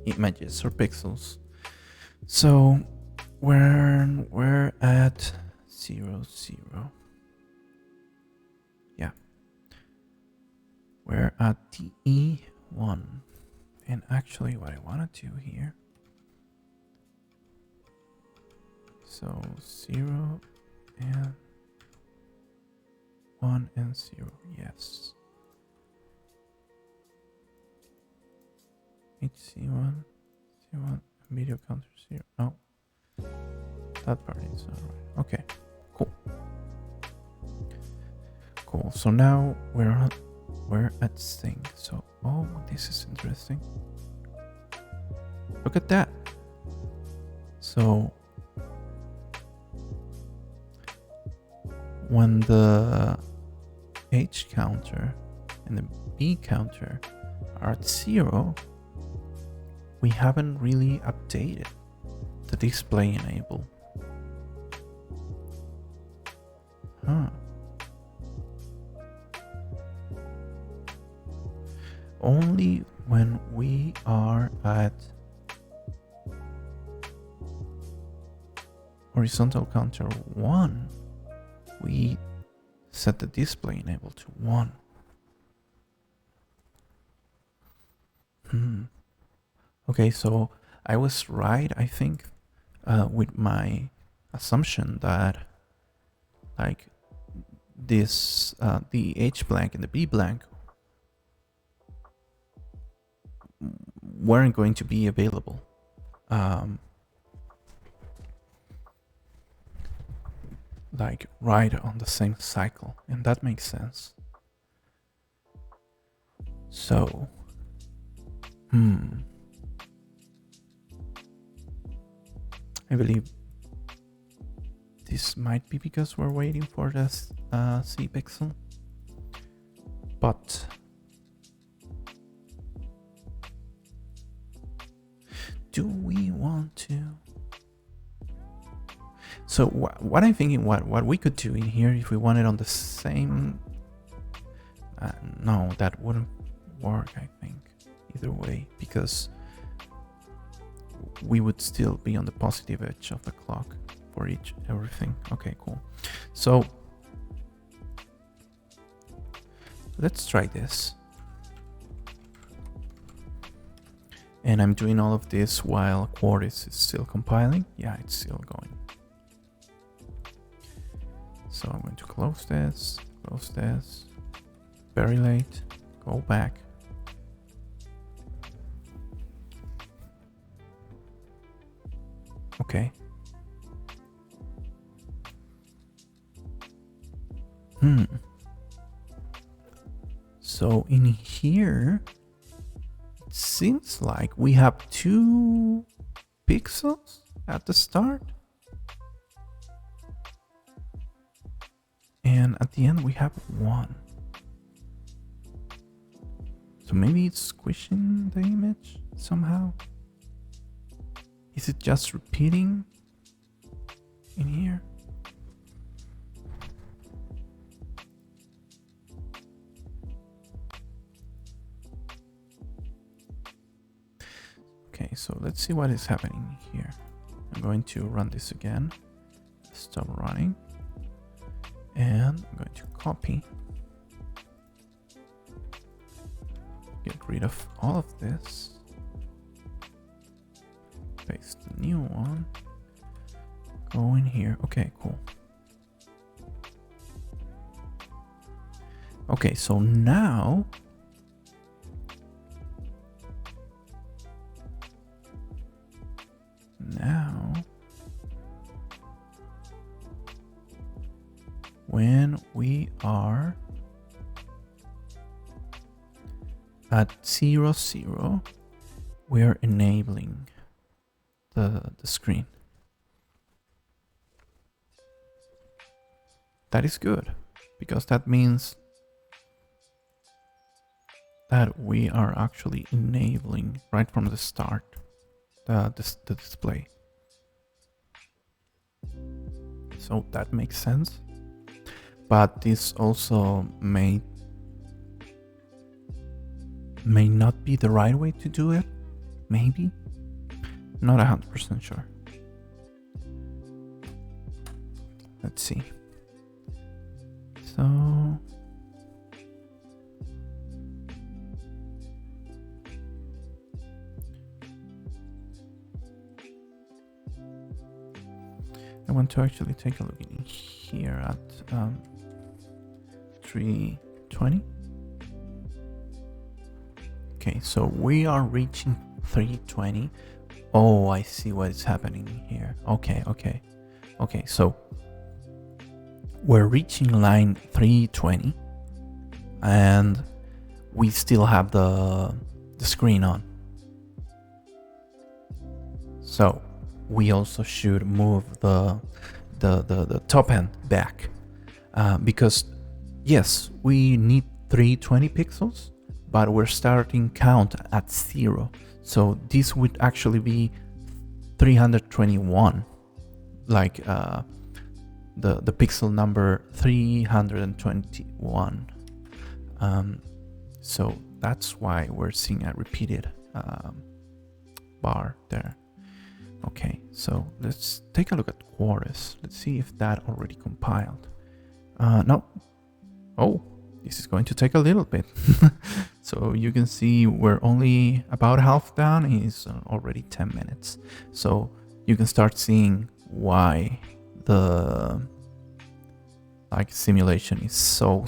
images or pixels. So we're at 0, 0. Yeah, we're at DE1. And actually what I want to do here, so 0 and 1 and 0, yes. HC1, C1, video counter 0. No, that part is not right. Okay, cool. Cool. So now we're at sync. So oh, this is interesting. Look at that. So when the H counter and the B counter are at 0, we haven't really updated the display enable. Huh. Only when we are at horizontal counter 1, we set the display enable to 1. Okay, so I was right, I think, with my assumption that like this, the H blank and the B blank weren't going to be available. Like right on the same cycle, and that makes sense. So, I believe this might be because we're waiting for the C pixel, but do we want to? So what I'm thinking, what we could do in here, if we want it on the same, no, that wouldn't work, I think, either way, because we would still be on the positive edge of the clock for everything. Okay, cool. So let's try this. And I'm doing all of this while Quartz is still compiling. Yeah, it's still going. So I'm going to close this, very late, go back. Okay. So in here, it seems like we have 2 pixels at the start. And at the end we have 1. So maybe it's squishing the image somehow. Is it just repeating in here? Okay, so let's see what is happening here. I'm going to run this again. Stop running. And I'm going to copy. Get rid of all of this. Paste the new one. Go in here. Okay, cool. Okay, so now when we are at 0, 0, we are enabling the screen. That is good, because that means that we are actually enabling right from the start the display. So that makes sense. But this also may not be the right way to do it. Maybe. Not 100% sure. Let's see. So I want to actually take a look in here at 320. Okay, so we are reaching 320. Oh, I see what is happening here. Okay, so we're reaching line 320 and we still have the screen on. So we also should move the top end back because yes, we need 320 pixels, but we're starting count at 0. So this would actually be 321, like the pixel number 321. So that's why we're seeing a repeated bar there. Okay, so let's take a look at Quartus. Let's see if that already compiled. No. Oh, this is going to take a little bit. So you can see we're only about half done. It's already 10 minutes. So you can start seeing why the simulation is so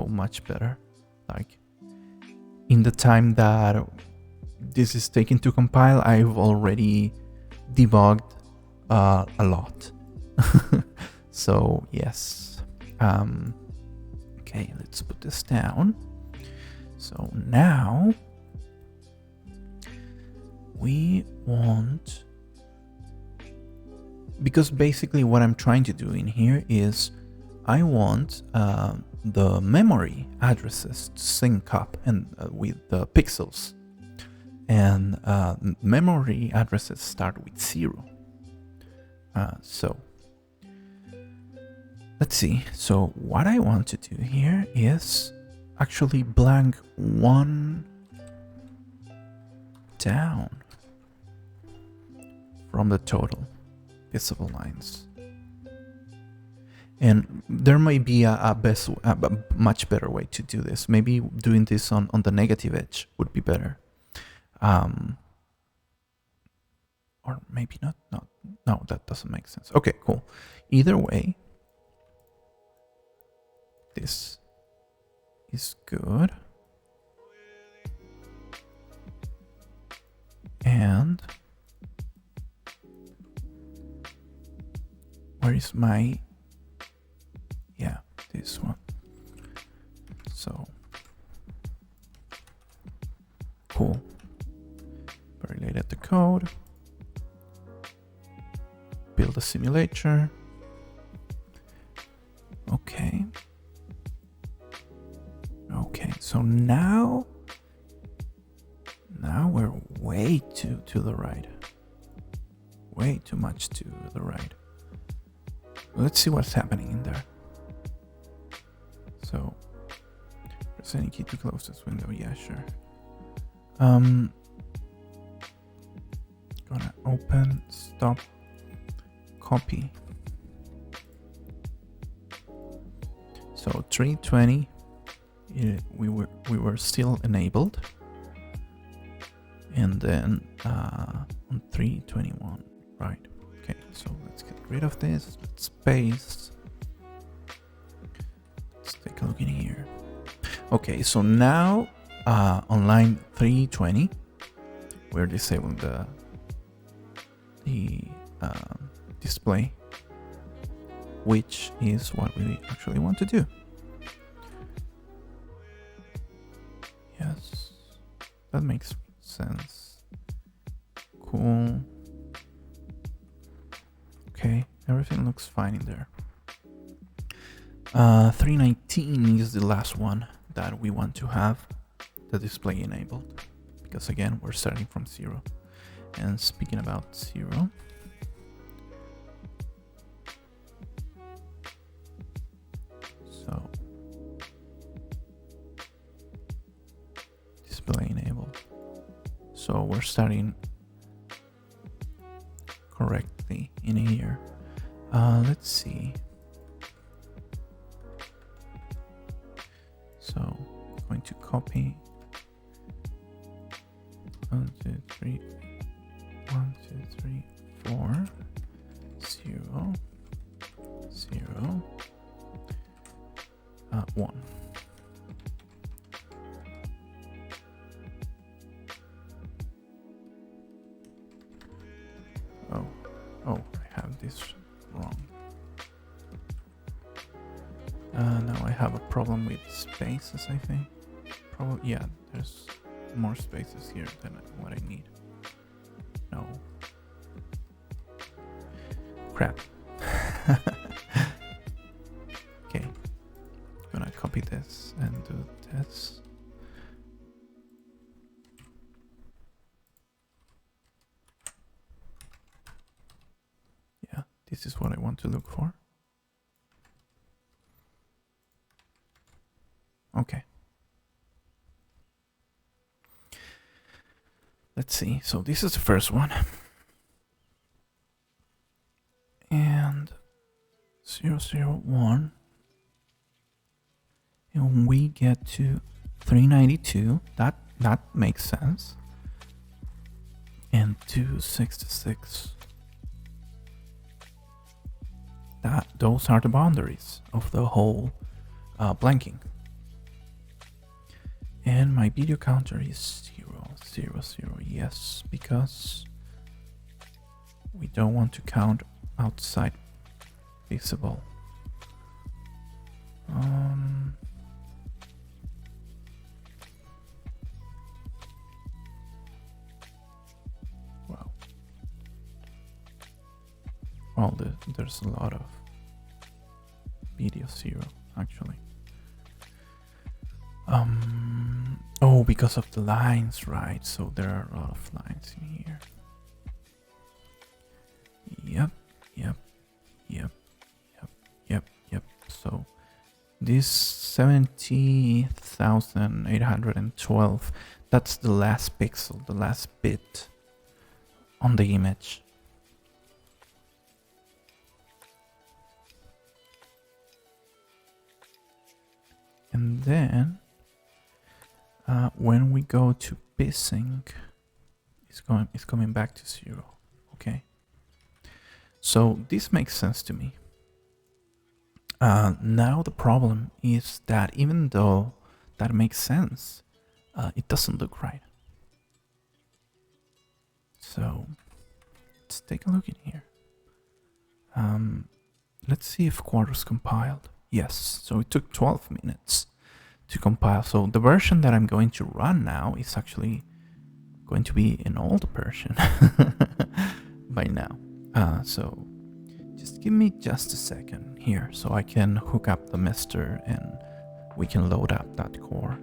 much better. Like in the time that this is taking to compile, I've already debugged a lot. So yes. Okay, let's put this down. So now we want, because basically what I'm trying to do in here is I want the memory addresses to sync up and with the pixels, and memory addresses start with 0. So let's see. So what I want to do here is actually blank 1 down from the total visible lines. And there may be a much better way to do this. Maybe doing this on the negative edge would be better. Or maybe not. No, that doesn't make sense. Okay, cool. Either way, this is good. And where is my, yeah, this one. So cool. Very late at the code. Build a simulator. Okay. Okay, so now we're way to the right. Way too much to the right. Let's see what's happening in there. So, press any key to close this window. Yeah, sure. Gonna open, stop, copy. So 320. We were still enabled, and then on 321, right? Okay, so let's get rid of this. Let's paste. Let's take a look in here. Okay, so now on line 320, we're disabling the display, which is what we actually want to do. Yes, that makes sense. Cool. Okay, everything looks fine in there. 319 is the last one that we want to have the display enabled, because again, we're starting from 0. And speaking about 0, so display enabled. So we're starting correctly in here. Let's see. So I'm going to copy 1, 2, 3, 1, 2, 3, 4, 0, 0, 1. Oh, I have this wrong. Now I have a problem with spaces, I think. Probably, yeah, there's more spaces here than what I need. No. Crap. Okay. Gonna copy this and do this. Yeah, this is what I want to look for. Okay. Let's see. So this is the first one. And 001. And when we get to 392, that makes sense. And 266. Those are the boundaries of the whole blanking. And my video counter is 0, 0, 0. Yes, because we don't want to count outside visible. Wow. Well, there's a lot of video 0 actually. Oh, because of the lines, right? So there are a lot of lines in here. Yep. So this 70,812, that's the last pixel, the last bit on the image. And then when we go to psync, it's coming back to 0. Okay. So this makes sense to me. Now the problem is that even though that makes sense, it doesn't look right. So let's take a look in here. Let's see if quarters compiled. Yes, so it took 12 minutes to compile. So the version that I'm going to run now is actually going to be an old version by now. So just give me just a second here so I can hook up the MiSTer and we can load up that core.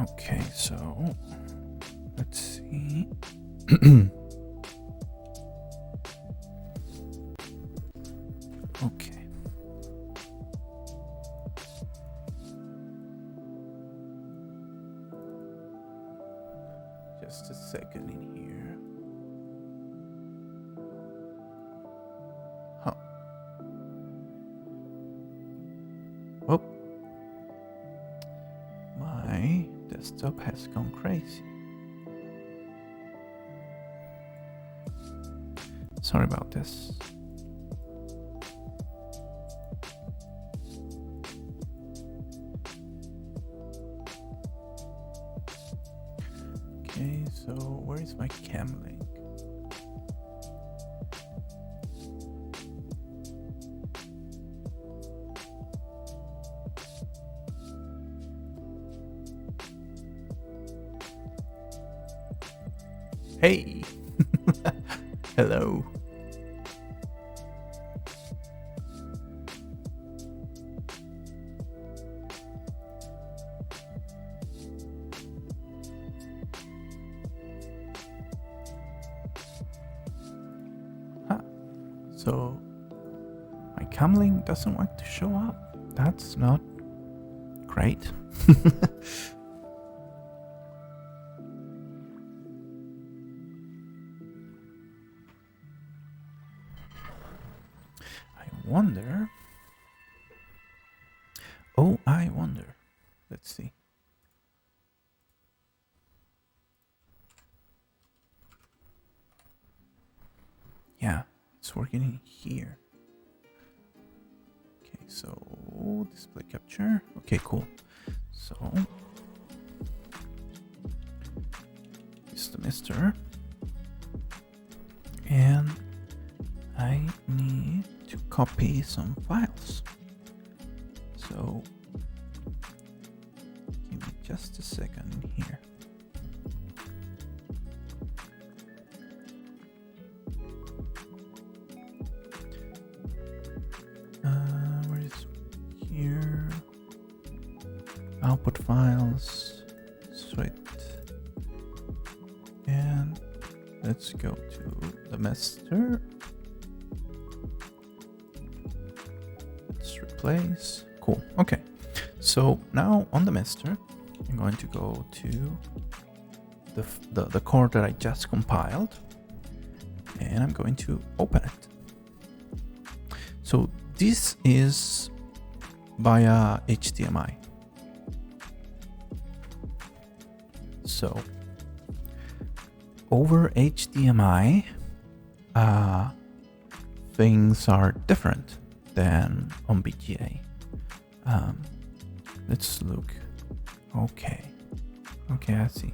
Okay, so let's see. Just a second in here. Huh. Oh. My desktop has gone crazy. Sorry about this. Okay, so where is my cam link? Hey! Hello. So my cam link doesn't want to show up. That's not great. I wonder. Oh, I wonder. Let's see. Yeah, it's working in here. Okay, so display capture. Okay, cool. So it's the MiSTer, and I need to copy some files. So give me just a second in here. Where is here? Output files. Sweet. And let's go to the MiSTer. Let's replace. Cool. Okay. So now on the MiSTer, I'm going to go to the core that I just compiled, and I'm going to open it. So this is via HDMI. So over HDMI, things are different than on FPGA. Let's look. Okay, I see.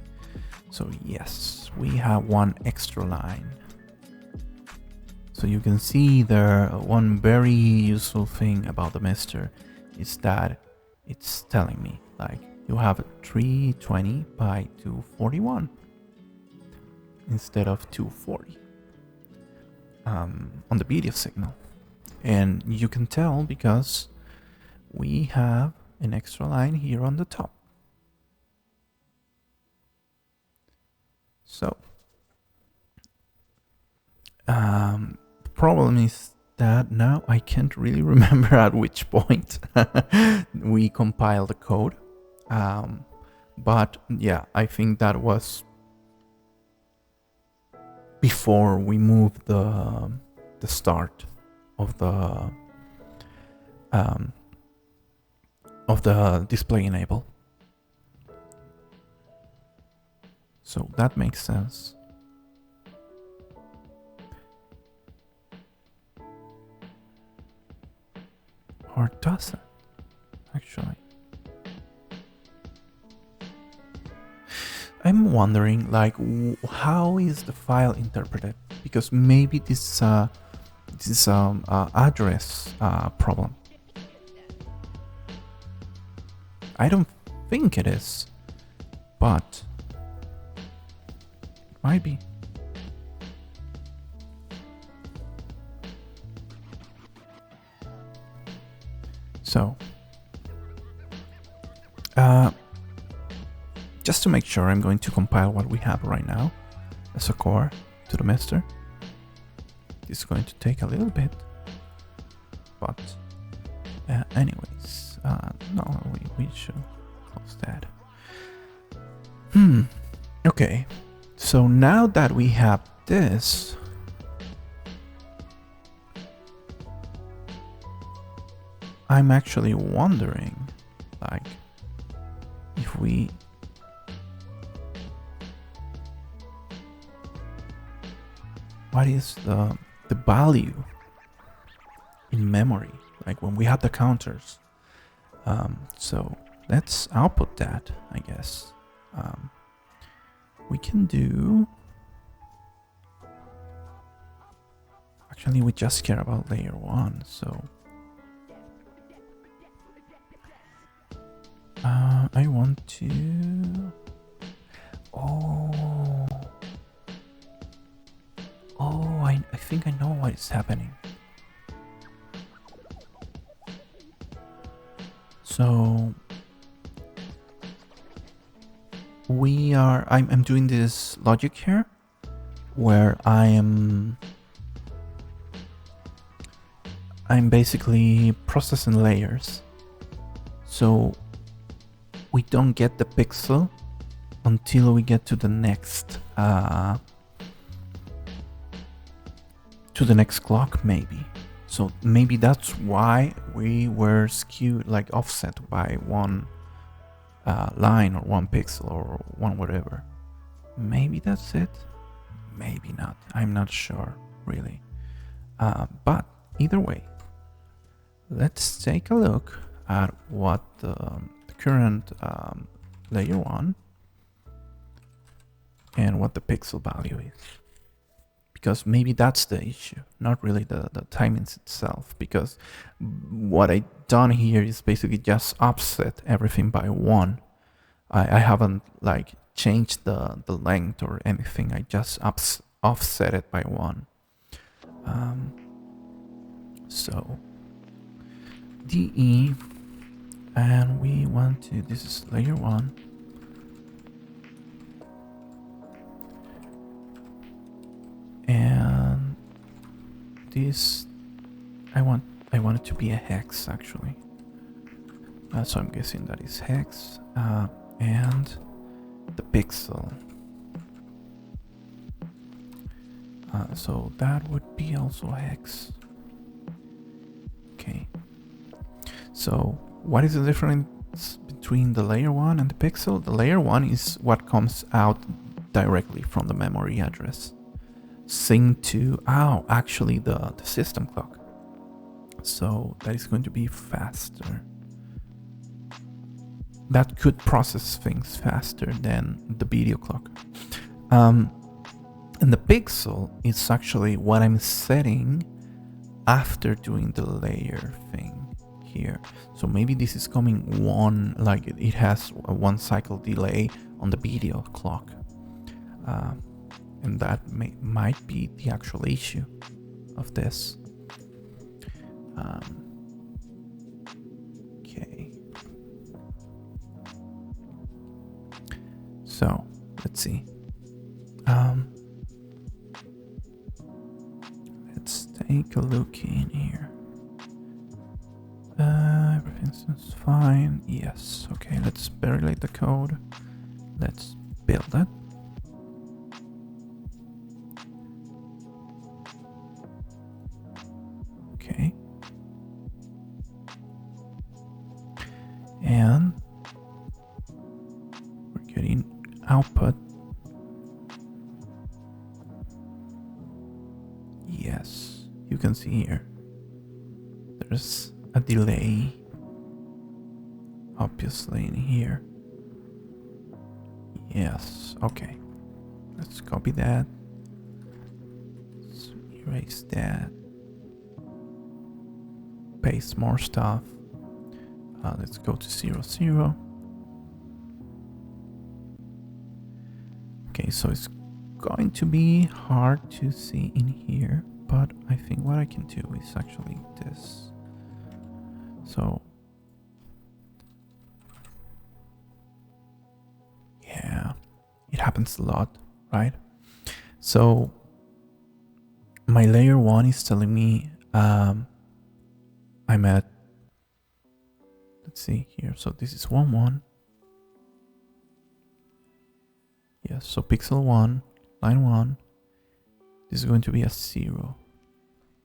So yes, we have one extra line. So you can see there, one very useful thing about the MiSTer is that it's telling me like you have a 320 by 241 instead of 240 on the video signal. And you can tell because we have an extra line here on the top. So the problem is that now I can't really remember at which point we compiled the code. But yeah, I think that was before we moved the start of the display enable. So that makes sense. Or doesn't, actually. I'm wondering, like, how is the file interpreted? Because maybe this is address problem. I don't think it is, but it might be. So, just to make sure, I'm going to compile what we have right now as a core to the MiSTer. This is going to take a little bit, but anyways, no, we should close that. Okay, So now that we have this, I'm actually wondering, like, if we what is the value in memory, like when we have the counters. So let's output that, I guess. We can do, actually we just care about layer 1, so I want to, I think I know what is happening. So I'm doing this logic here where I'm basically processing layers. So we don't get the pixel until we get to the next clock, maybe. So maybe that's why we were skewed, like offset by one line or one pixel or one whatever. Maybe that's it. Maybe not. I'm not sure, really. But either way, let's take a look at what the current layer 1 and what the pixel value is. Because maybe that's the issue, not really the timings itself. Because what I done here is basically just offset everything by 1. I haven't like changed the length or anything. I just offset it by 1. So DE, and we want to, this is layer 1. And this, I want it to be a hex, actually. So I'm guessing that is hex. And the pixel. So that would be also hex. Okay. So what is the difference between the layer 1 and the pixel? The layer 1 is what comes out directly from the memory address. Sync to, actually the system clock. So that is going to be faster. That could process things faster than the video clock. And the pixel is actually what I'm setting after doing the layer thing here. So maybe this is coming one, like it has a 1 cycle delay on the video clock. And that might be the actual issue of this. Okay. So let's see. Let's take a look in here. Everything's fine. Yes. Okay. Let's validate the code. Let's build it. Okay. And we're getting output. Yes, you can see here. There's a delay, obviously, in here. Yes, okay. Let's copy that. Let's erase that. Paste more stuff. Let's go to 0, 0. Okay, so it's going to be hard to see in here, but I think what I can do is actually this. So yeah, it happens a lot, right? So my layer 1 is telling me I'm at, let's see here. So this is 1, 1. Yes, so pixel 1 line 1. This is going to be a 0.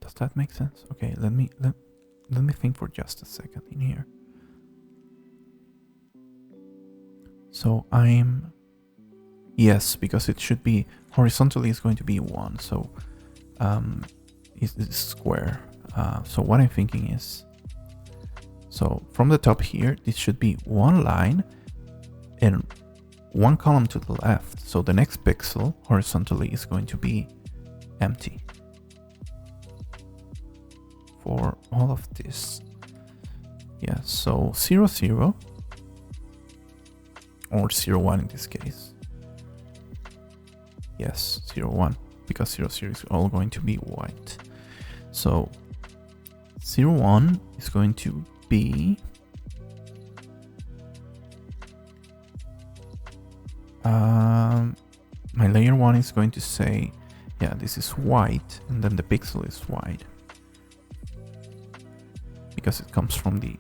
Does that make sense? Okay, let me think for just a second in here. So yes, because it should be horizontally is going to be 1. So it's square. So what I'm thinking is, so from the top here, this should be one line and one column to the left. So the next pixel horizontally is going to be empty for all of this. Yeah, so 0, 0 or 0, 1 in this case. Yes, 0, 1, because 0, 0 is all going to be white. So 0, 1 is going to be my layer 1 is going to say, yeah, this is white, and then the pixel is white because it comes from the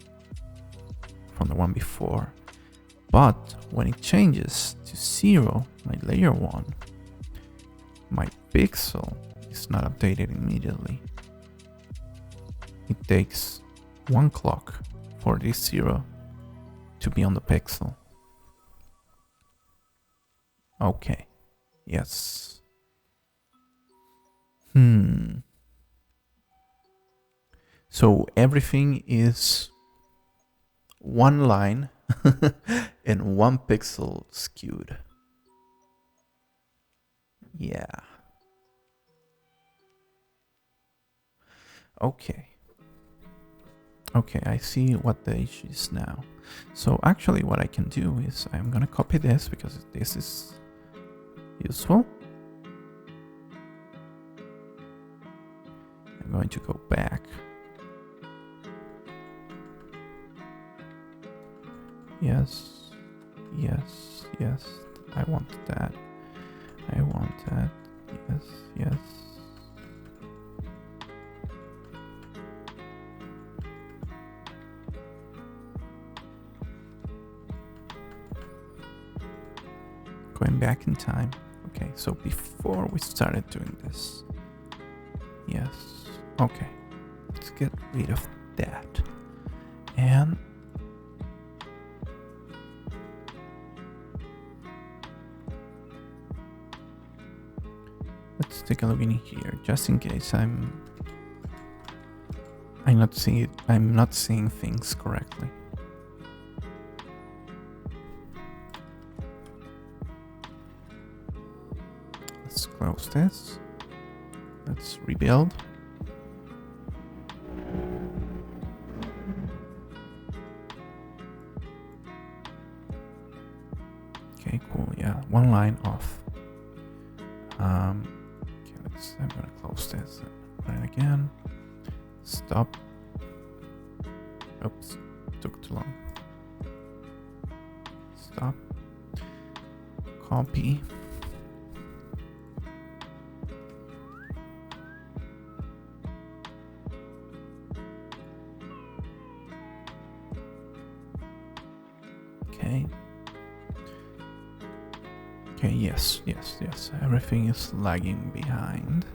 one before. But when it changes to 0, my layer 1, my pixel is not updated immediately. It takes 1 clock for this 0 to be on the pixel. Okay. Yes. So everything is one line and 1 pixel skewed. Yeah. Okay. Okay, I see what the issue is now. So actually what I can do is I'm gonna copy this because this is useful. I'm going to go back. Yes, yes, yes. I want that. I want that. Yes, yes. Going back in time. Okay, so before we started doing this. Yes. Okay. Let's get rid of that. And let's take a look in here, just in case I'm not seeing things correctly. Let's close this. Let's rebuild. Okay, cool. Yeah, one line off. Okay, I'm gonna close this. Run it again. Stop. Oops, took too long. Stop. Copy. Okay. Okay, yes. Everything is lagging behind.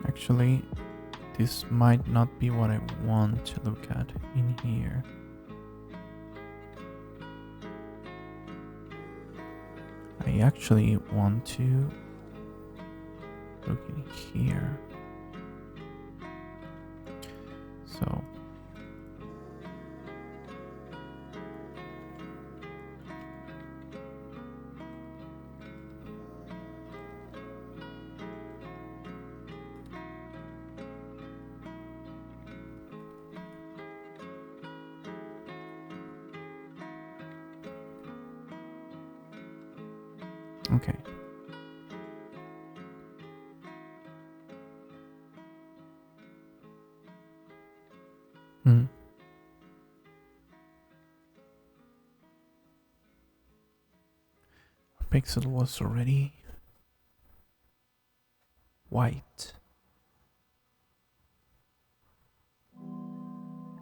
Actually, this might not be what I want to look at in here. I actually want to look in here. So okay. Pixel was already white.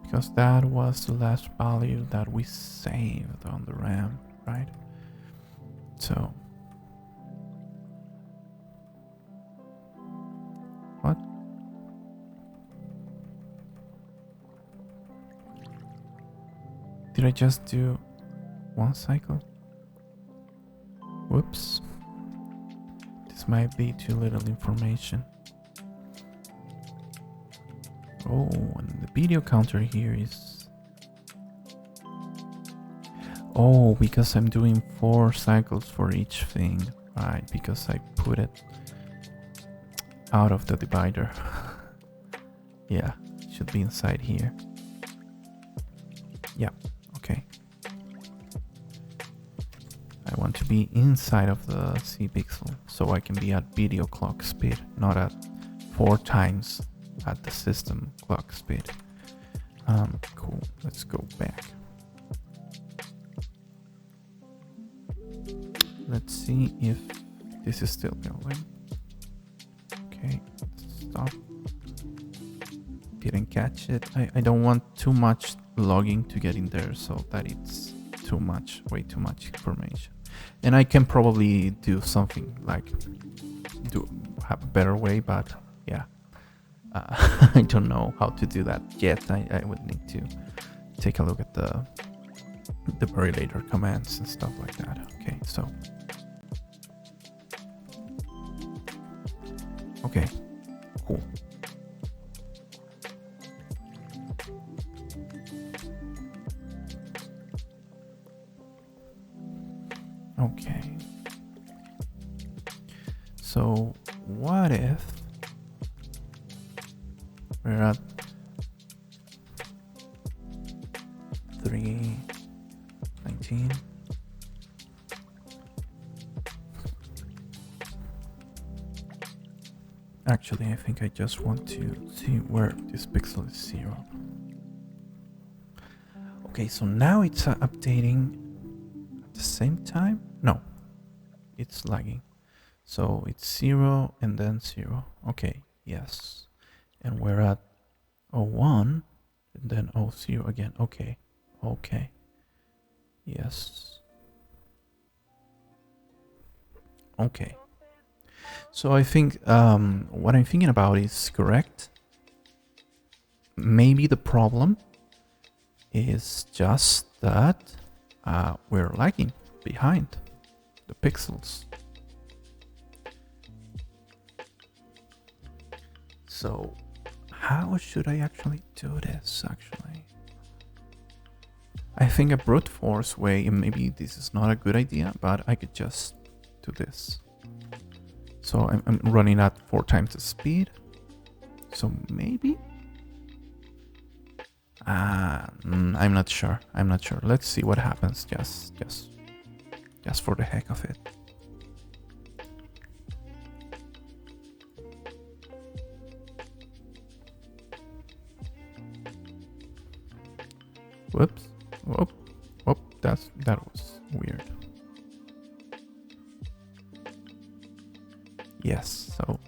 Because that was the last value that we saved on the RAM, right? So, what? Did I just do one cycle? Whoops. This might be too little information. Oh, and the video counter here is... Oh, because I'm doing 4 cycles for each thing. Right, because I put it out of the divider. Yeah, it should be inside here. Yeah, okay. I want to be inside of the C pixel so I can be at video clock speed, not at 4 times at the system clock speed. Cool, let's go back. Let's see if this is still going. Okay, stop. Didn't catch it. I don't want too much logging to get in there so that it's too much, way too much information. And I can probably do something like have a better way, but yeah. I don't know how to do that yet. I would need to take a look at the very later commands and stuff like that. Okay, so. Okay, cool. Okay. So what if we're at 319? Actually, I think I just want to see where this pixel is 0. Okay, so now it's updating at the same time? No, it's lagging. So it's 0 and then 0. Okay, yes. And we're at 01 and then 00 again. Okay, okay. Yes. Okay. So I think what I'm thinking about is correct. Maybe the problem is just that we're lagging behind the pixels. So how should I actually do this actually? I think a brute force way, and maybe this is not a good idea, but I could just do this. So I'm running at 4 times the speed. So maybe? I'm not sure. I'm not sure. Let's see what happens. Just for the heck of it. Whoops. Whoop. Whoop. That was weird. Yes, so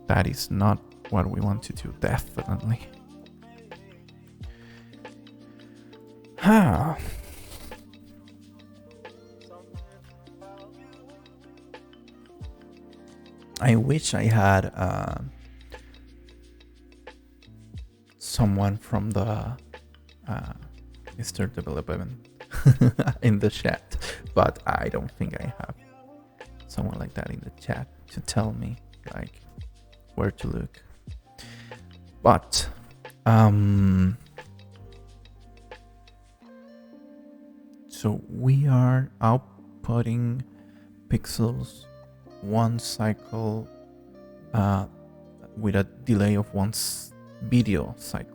that is not what we want to do, definitely. I wish I had someone from the MiSTer Development in the chat, but I don't think I have someone like that in the chat to tell me like where to look. But so we are outputting pixels 1 cycle with a delay of 1 video cycle.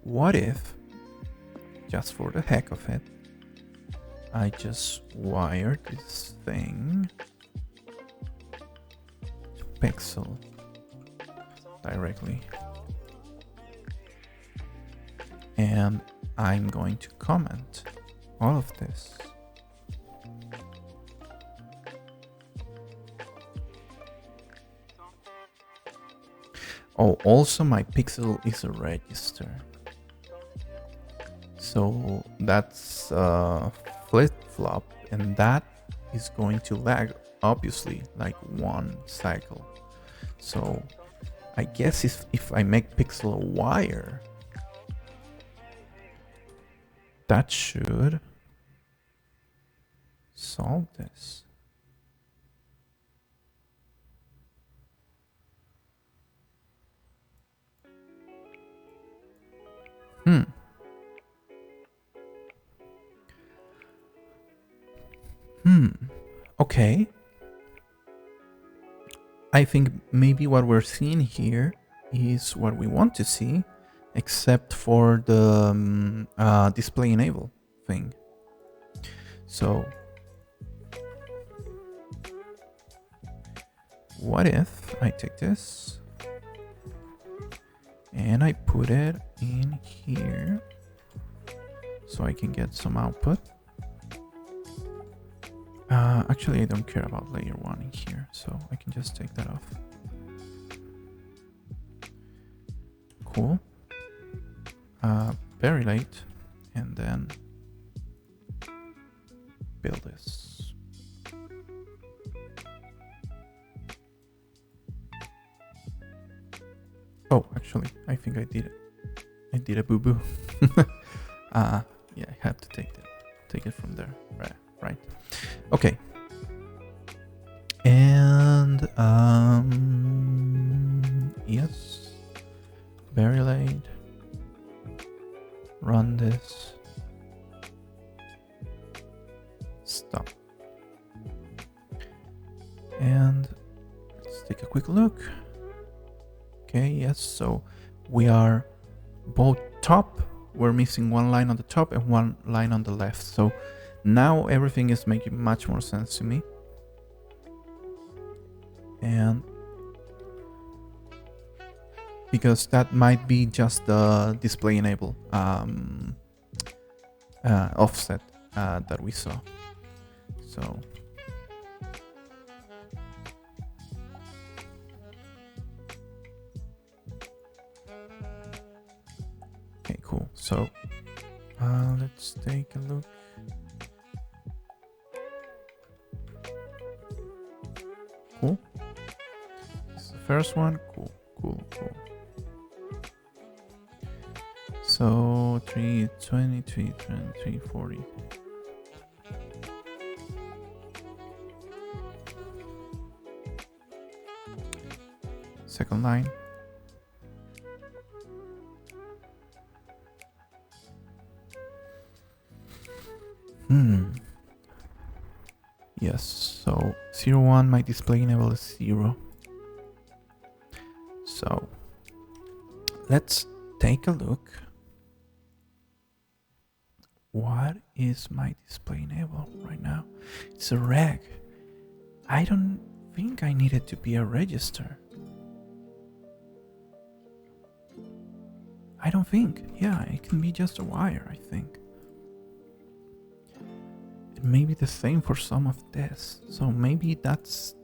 What if, just for the heck of it, I just wire this thing to pixel directly, and I'm going to comment all of this Oh, also my pixel is a register. So that's a flip-flop, and that is going to lag, obviously, like one cycle. So I guess if I make pixel a wire, that should solve this. Okay. I think maybe what we're seeing here is what we want to see, except for the display enable thing. So what if I take this and I put it in here so I can get some output? Actually, I don't care about layer 1 in here, so I can just take that off. Cool. Very late, and then build this. Oh, actually, I think I did it. I did a boo-boo. Yeah, I have to take it from there. Right. Okay. And yes. Very late. Run this. Stop. And let's take a quick look. Okay, yes, so we are both top. We're missing one line on the top and one line on the left. So now everything is making much more sense to me. And because that might be just the display enable offset that we saw. So okay, cool. So let's take a look. Cool. This is the first one. Cool. So 320, 340. Second line. Yes, so 01, my display enable is 0. So let's take a look. What is my display enable right now? It's a reg. I don't think I need it to be a register. I don't think. Yeah, it can be just a wire, I think. It may be the same for some of this. So maybe that's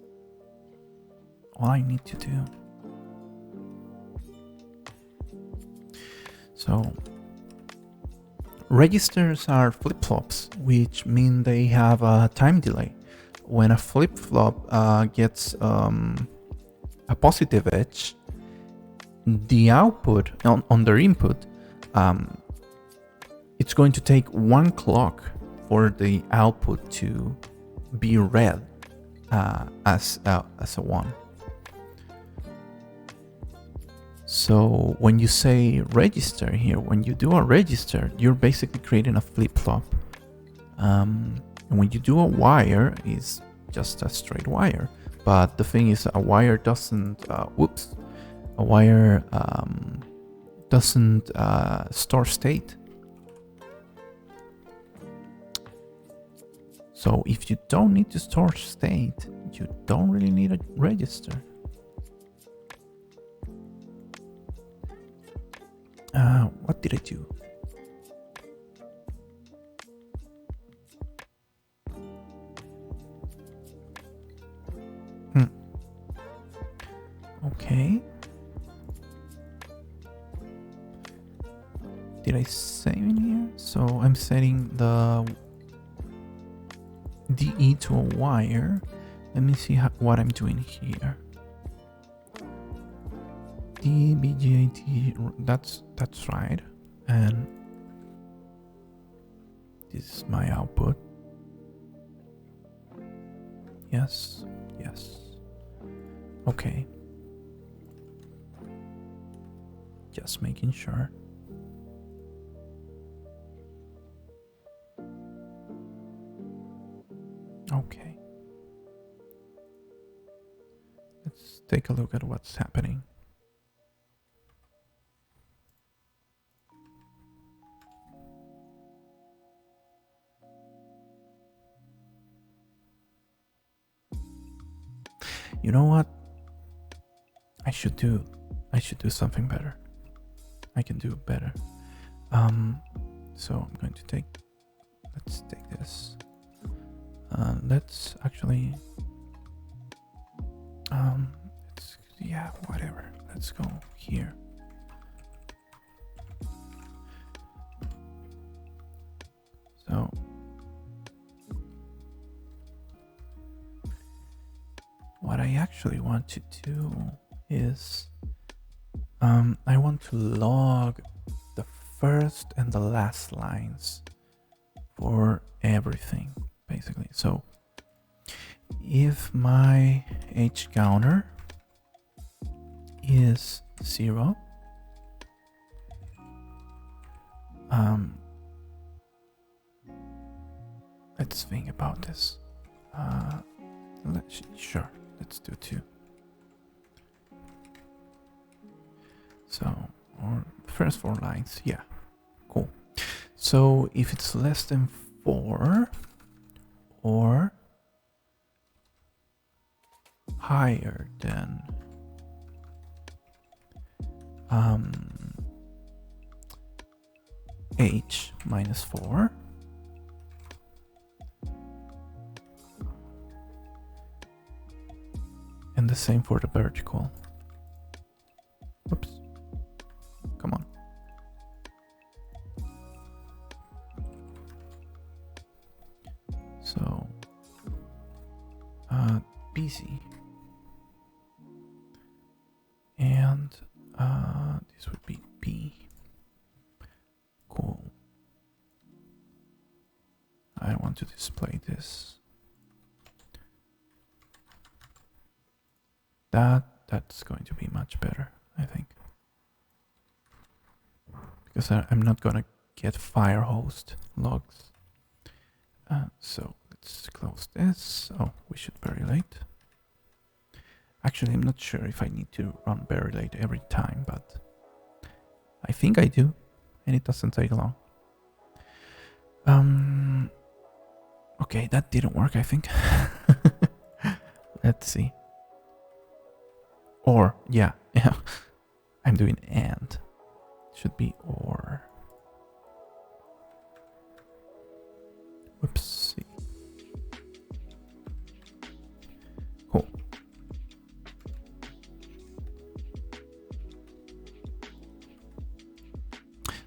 all I need to do. So registers are flip-flops, which mean they have a time delay. When a flip-flop gets a positive edge, the output on their input, it's going to take 1 clock for the output to be read as a 1. So when you say register here, when you do a register, you're basically creating a flip-flop. And when you do a wire, it's just a straight wire. But the thing is, a wire doesn't, a wire doesn't store state. So if you don't need to store state, you don't really need a register. What did I do? Okay. did I save in here? So I'm setting the DE to a wire. Let me see what I'm doing here. DBGAT, that's right. And this is my output. Yes, yes. Okay. Just making sure. Okay. Let's take a look at what's happening. You know what? I should do something better. I can do better. So I'm going to let's take this. Let's actually, yeah, whatever. Let's go here. So what I actually want to do is, I want to log the first and the last lines for everything, basically. So if my H counter is 0, let's think about this. Sure, let's do 2. So, or first 4 lines, yeah, cool. So if it's less than 4 or higher than H minus 4, and the same for the vertical. Oops. Come on. So, BC. And this would be B. Cool. I want to display this. That's going to be much better, I think. Because I'm not gonna get Firehose logs. So let's close this. Oh, we should Verilate. Actually, I'm not sure if I need to run Verilate every time, but I think I do, and it doesn't take long. Okay, that didn't work, I think. Let's see. Or, yeah. I'm doing and. Should be or. Whoopsie. Cool.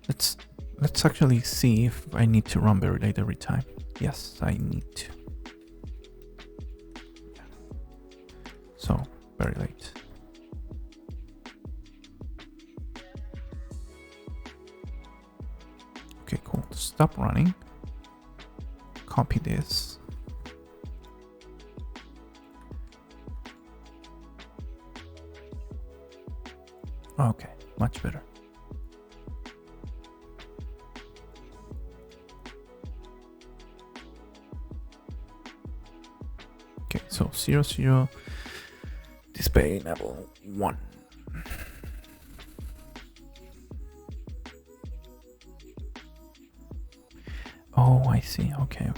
Let's actually see if I need to run Verilate every time. Yes, I need to. Yeah. So, Verilate. Okay, cool. Stop running. Copy this. Okay, much better. Okay, so 0, 0, display level 1. Oh, I see. Okay.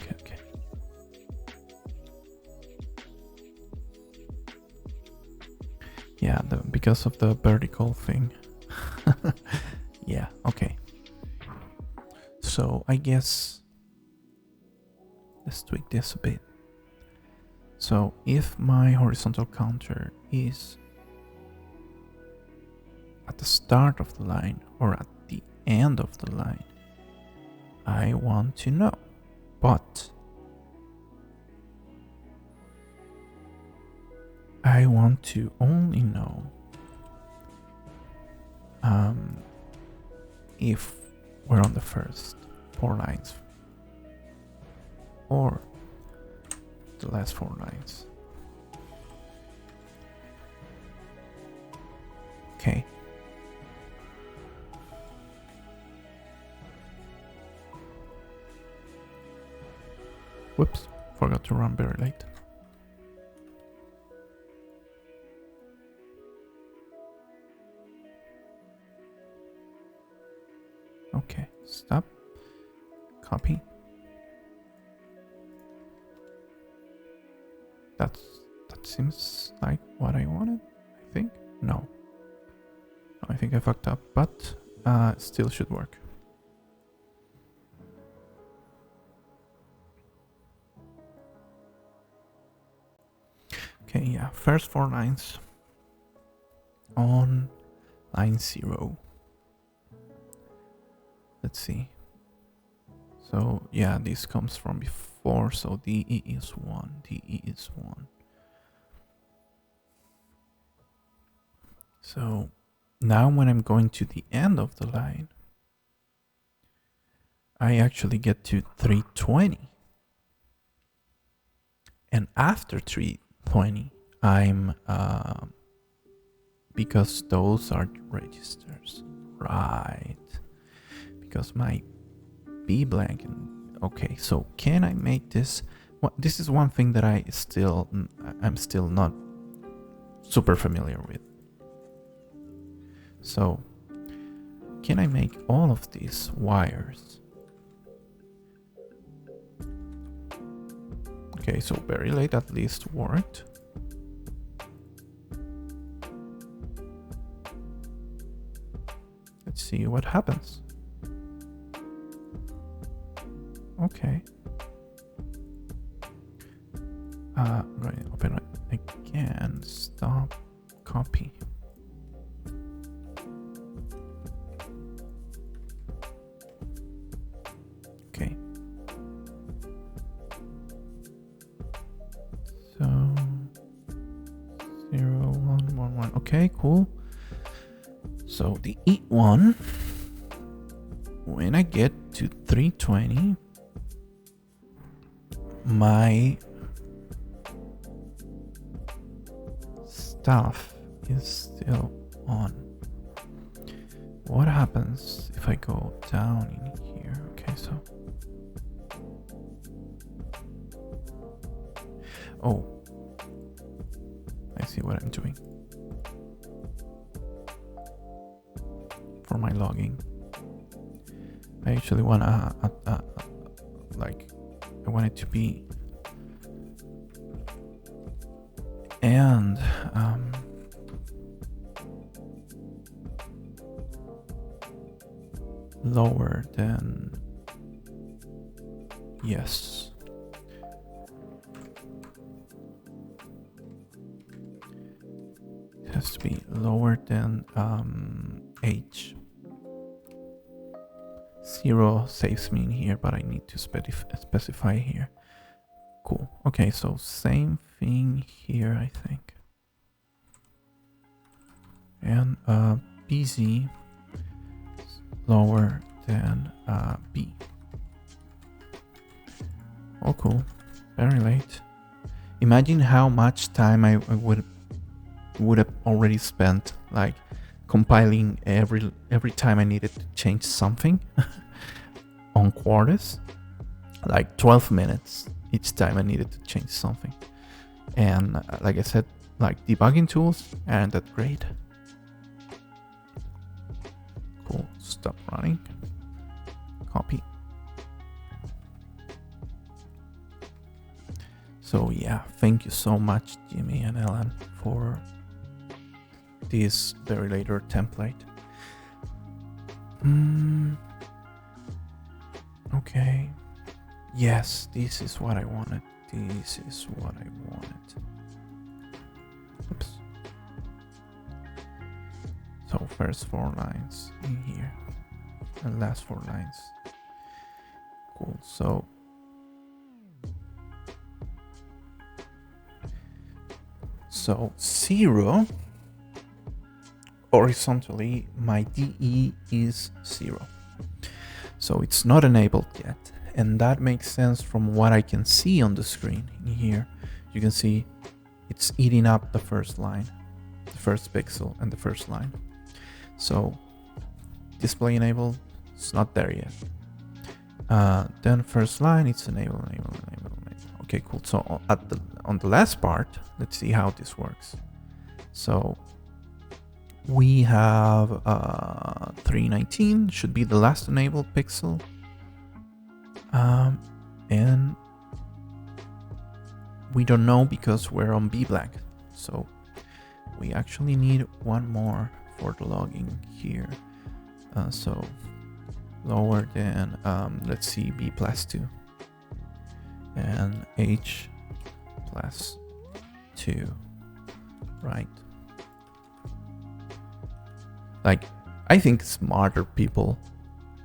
Yeah, because of the vertical thing. Yeah, okay. So I guess let's tweak this a bit. So if my horizontal counter is at the start of the line or at the end of the line, I want to know. But I want to only know if we're on the first 4 lines or the last 4 lines. Okay. Whoops, forgot to run very late. Okay, stop. Copy. That seems like what I wanted, I think. No. I think I fucked up, but still should work. Okay, yeah, first 4 lines on line 0. Let's see. So yeah, this comes from before, so DE is 1, DE is 1. So now when I'm going to the end of the line, I actually get to 320. And after 320, I'm, because those are registers, right? Because my B blank, okay, so can I make this? Well, this is one thing that I'm still not super familiar with. So can I make all of these wires? Okay, so very late at least worked. Let's see what happens. Okay. Right, open it again. Stop. Copy. Okay. So 0, 1, 1, 1. Okay, cool. So the E1, when I get to 320, my stuff is still on. What happens if I go down in here? Okay, so oh, I see what I'm doing for my logging. I actually want like I want it to be and lower than, yes, it has to be lower than H. 0 saves me in here, but I need to specify here. Cool. Okay, so same thing here, I think. And BZ lower than B. Oh, cool. Very late. Imagine how much time I would have already spent, like compiling every time I needed to change something on Quartus. Like 12 minutes each time I needed to change something. And like I said, like debugging tools aren't that great. Cool. Stop running. Copy. So yeah, thank you so much, Jimmy and Ellen, for this very later template. Okay. Yes, this is what I wanted. This is what I wanted. Oops. So first 4 lines in here. and last 4 lines. Cool. So 0 horizontally, my DE is 0. So it's not enabled yet. And that makes sense from what I can see on the screen in here. You can see it's eating up the first line, the first pixel and the first line. So display enabled, it's not there yet. Then first line, it's enable. Okay, cool. So on the last part, let's see how this works. So we have 319 should be the last enabled pixel. And we don't know because we're on B blank. So we actually need one more for the logging here. So lower than, let's see, B plus 2 and H plus 2, right? Like, I think smarter people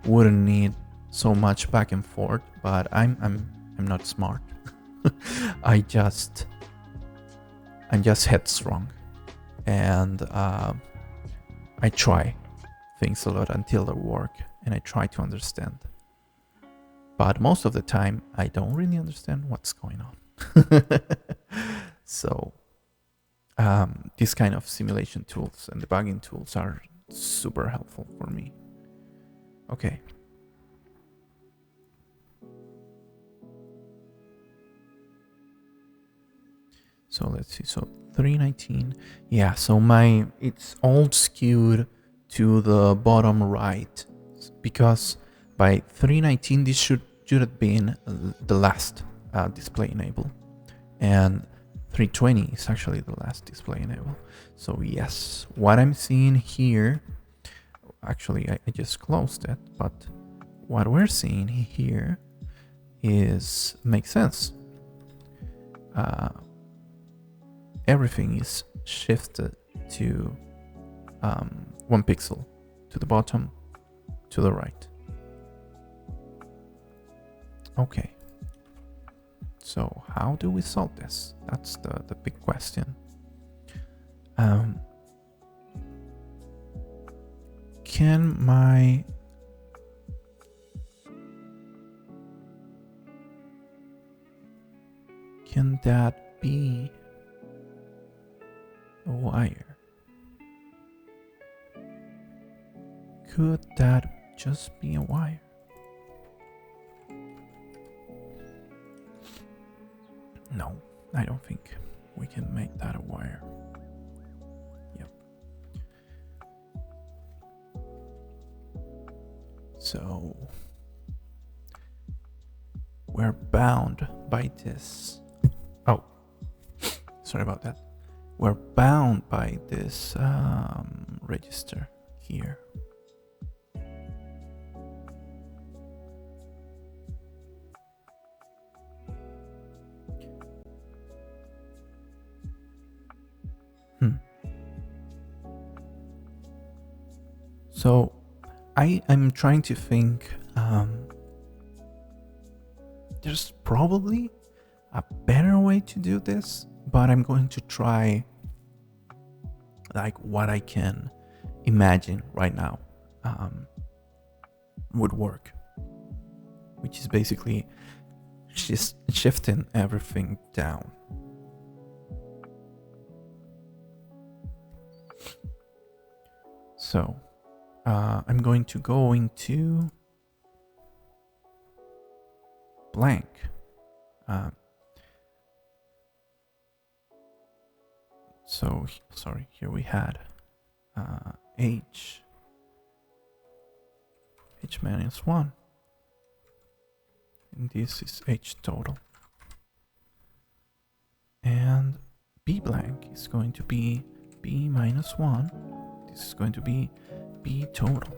wouldn't need so much back and forth, but I'm not smart. I'm just headstrong, and I try things a lot until they work, and I try to understand. But most of the time, I don't really understand what's going on. So these kind of simulation tools and debugging tools are super helpful for me. Okay. So let's see. So 319. Yeah, so it's all skewed to the bottom right, because by 319 this should have been the last display enable, and 320 is actually the last display enable. So yes, what I'm seeing here, actually I just closed it, but what we're seeing here makes sense. Everything is shifted to 1 pixel to the bottom, to the right. Okay. So how do we solve this? That's the big question. Can that be a wire? Could that just be a wire? No, I don't think we can make that a wire. Yep. So we're bound by this. Oh, sorry about that. We're bound by this register here. So I'm trying to think, there's probably a better way to do this, but I'm going to try like what I can imagine right now would work, which is basically just shifting everything down. So I'm going to go into blank. So sorry, here we had H minus 1, and this is H total, and B blank is going to be B minus 1. This is going to be B total.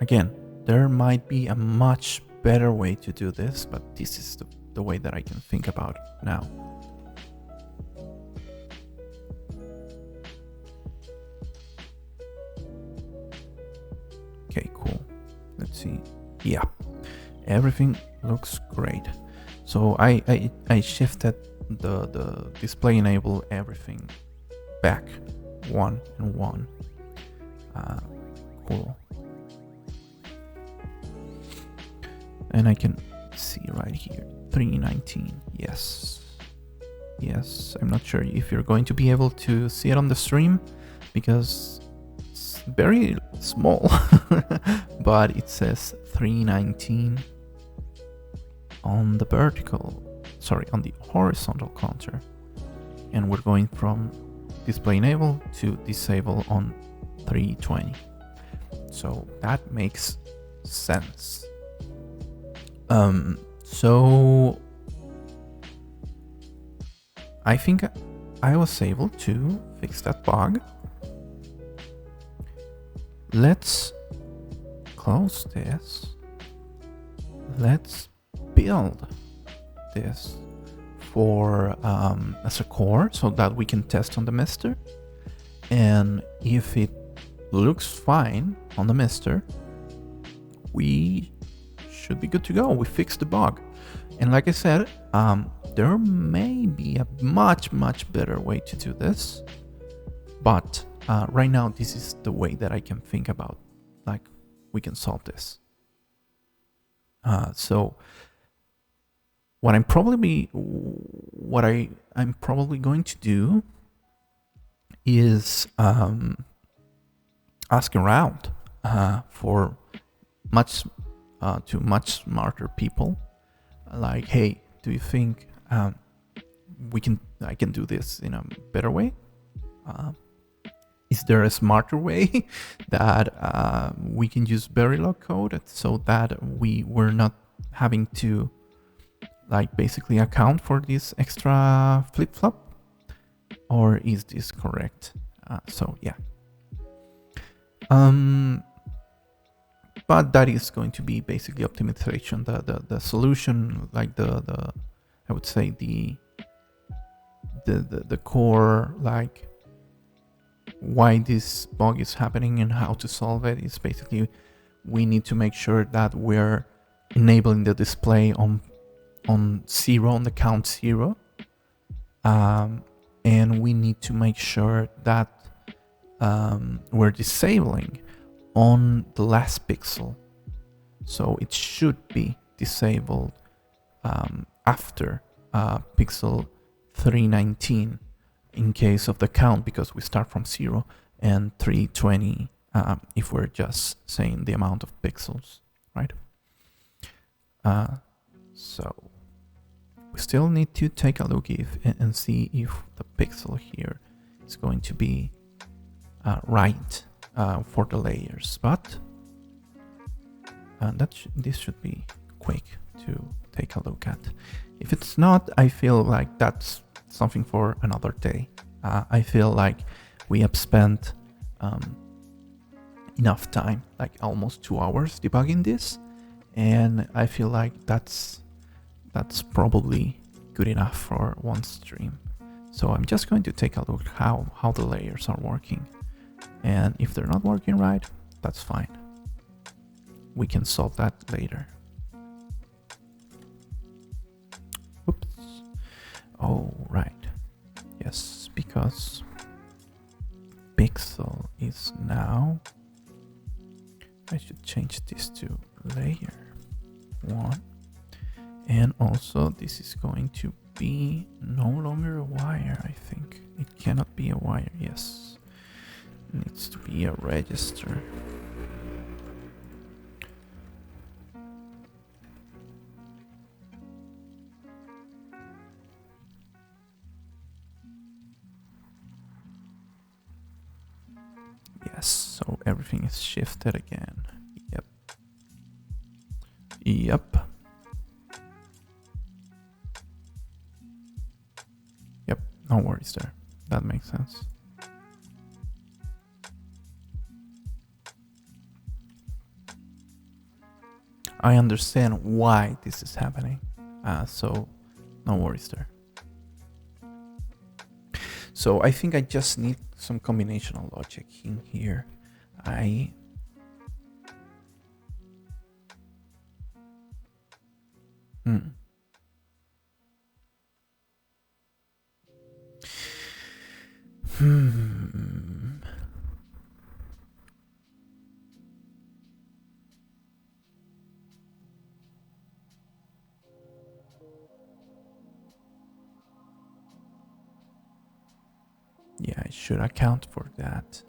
Again, there might be a much better way to do this, but this is the way that I can think about it now. Yeah, everything looks great. So I shifted the display enable everything back one and one. Cool. And I can see right here 319. Yes, I'm not sure if you're going to be able to see it on the stream because it's very small. But it says 319 on the on the horizontal counter, and we're going from display enable to disable on 320. So that makes sense. So I think I was able to fix that bug. Let's close this. Let's build this for as a core so that we can test on the MiSTer. And if it looks fine on the MiSTer, we should be good to go. We fixed the bug. And like I said, there may be a much better way to do this, but right now this is the way that I can think about, like, we can solve this. So what I'm probably going to do is ask around for much smarter people. Like, hey, do you think I can do this in a better way? Is there a smarter way that we can use Verilog code so that we're not having to, like, basically account for this extra flip-flop? Or is this correct? So yeah. But that is going to be basically optimization. The solution, like I would say the core, like, why this bug is happening and how to solve it is basically we need to make sure that we're enabling the display on 0, on the count 0. And we need to make sure that we're disabling on the last pixel. So it should be disabled after pixel 319 in case of the count, because we start from 0, and 320 if we're just saying the amount of pixels, right? So we still need to take a look and see if the pixel here is going to be right for the layers, but this should be quick to take a look at. If it's not, I feel like that's something for another day. I feel like we have spent enough time, like almost 2 hours debugging this, and I feel like that's probably good enough for one stream. So I'm just going to take a look how the layers are working, and if they're not working right, that's fine. We can solve that later. Oops. Oh, right. Yes, because pixel is now, I should change this to layer 1. And also this is going to be no longer a wire, I think. It cannot be a wire, yes. It needs to be a register. Yes, so everything is shifted again. Yep. No worries there. That makes sense. I understand why this is happening. So no worries there. So I think I just need some combinational logic in here. Hmm. Hmm. Yeah, I should account for that.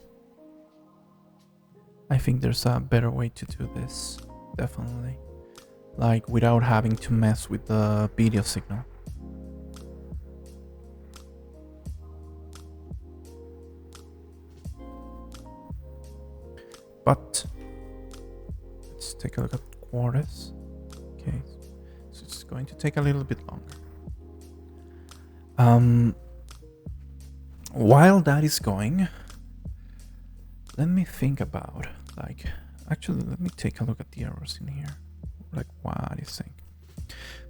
I think there's a better way to do this. Definitely. Like without having to mess with the video signal. But let's take a look at quarters. Okay, so it's going to take a little bit longer. While that is going, let me think about actually let me take a look at the errors in here. Like what is saying?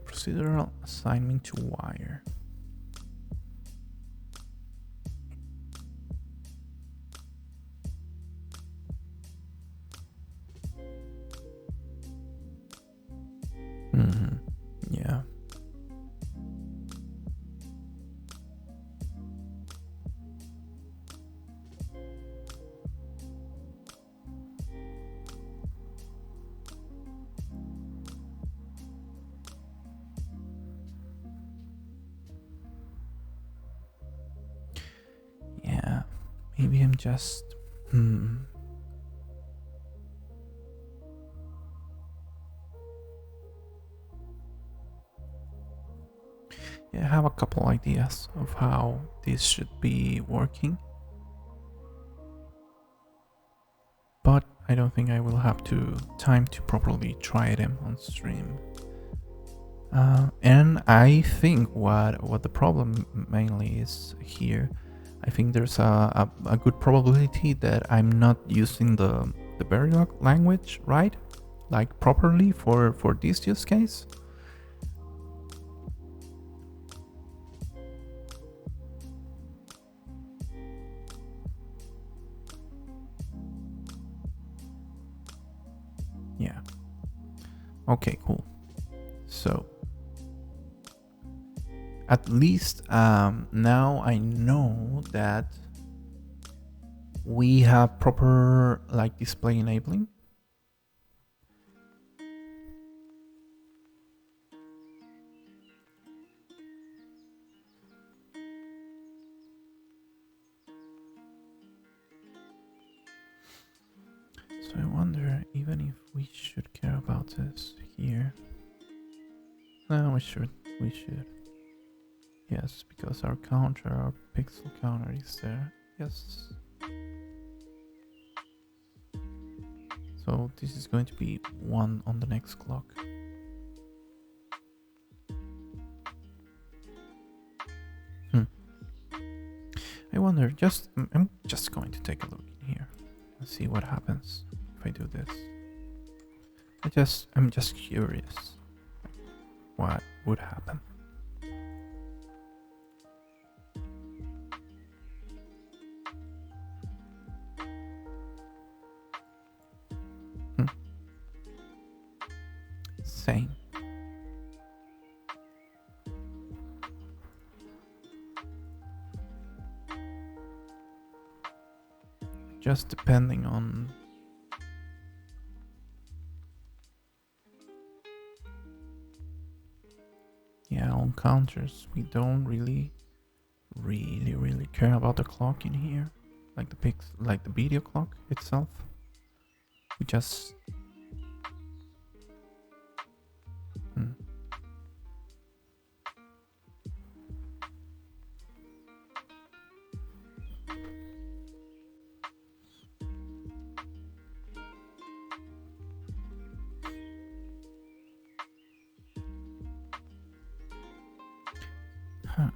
Procedural assignment to wire. Mm-hmm. Yeah. Yeah. Maybe I'm just Yeah, I have a couple ideas of how this should be working. But I don't think I will have time to properly try them on stream. And I think what the problem mainly is here, I think there's a good probability that I'm not using the Verilog language right, like properly for this use case. Yeah. Okay, cool. So at least now I know that we have proper like display enabling. So I wonder even if we should care about this here. No, we should. We should. Yes, because our counter, our pixel counter is there. Yes. So this is going to be 1 on the next clock. I wonder, I'm just going to take a look in here and see what happens if I do this. I'm just curious what would happen. Same. Just depending on on counters, we don't really care about the clock in here, like the video clock itself. We just huh.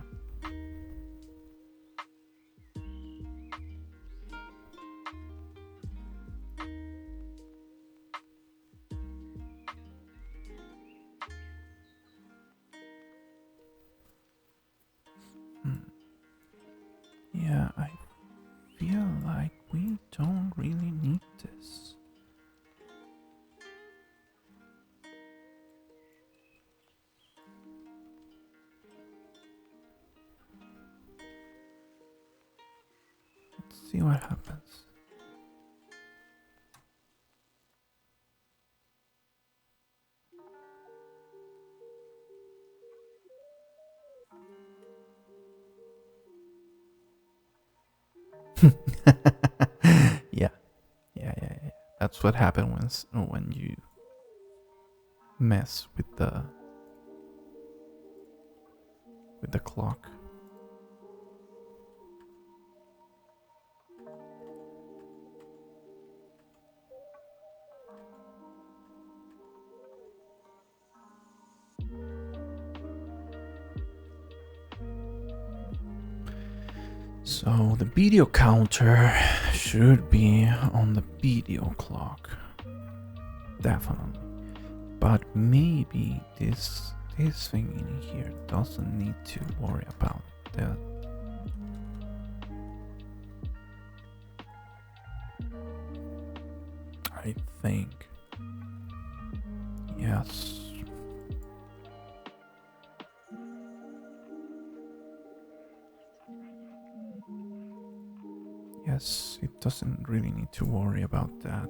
See what happens. Yeah, yeah. That's what happens when you mess with the clock. So the video counter should be on the video clock. Definitely. But maybe this thing in here doesn't need to worry about that. I think. Yes. Yes, it doesn't really need to worry about that.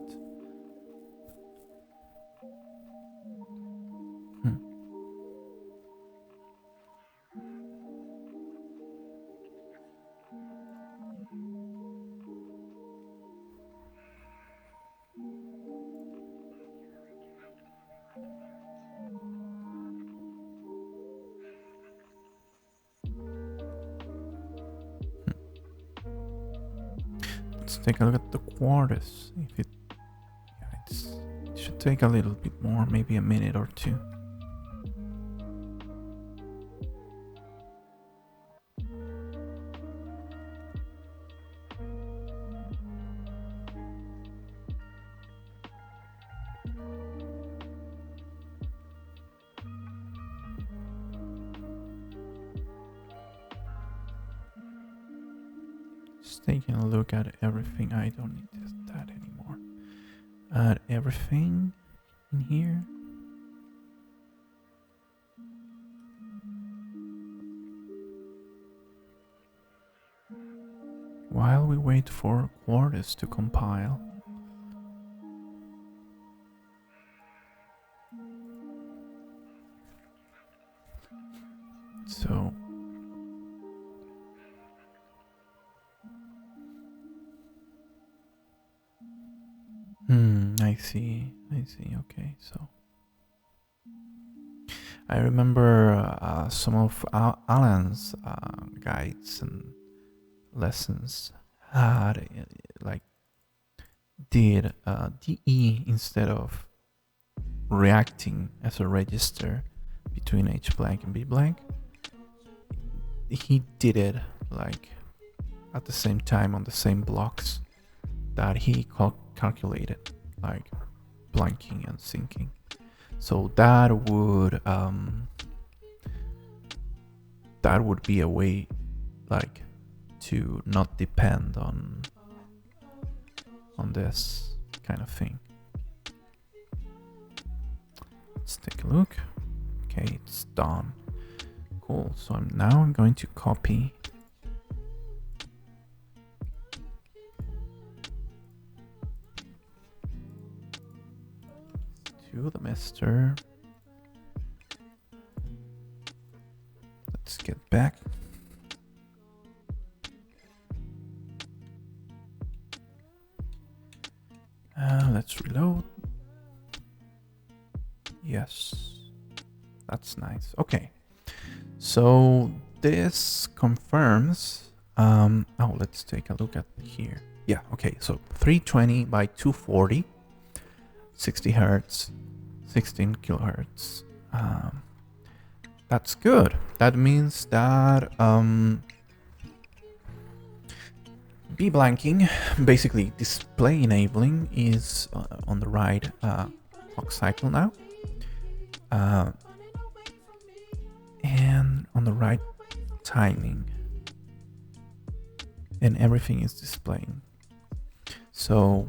Let's take a look at the quarters. If it should take a little bit more, maybe a minute or two. Just taking a look at everything. I don't need that anymore. Add everything in here. While we wait for quarters to compile. So I see. Okay, so I remember some of Alan's guides and lessons had like did DE instead of reacting as a register between H blank and B blank. He did it like at the same time on the same blocks that he calculated, like blanking and syncing. So that would be a way like to not depend on this kind of thing. Let's take a look. Okay, it's done. Cool. So I'm going to copy to the MiSTer. Let's get back. Let's reload. Yes, that's nice. Okay, so this confirms. Let's take a look at here. Yeah, okay, so 320 by 240, 60 hertz, 16 kilohertz. That's good. That means that B blanking, basically display enabling, is on the right clock cycle now, and on the right timing, and everything is displaying. So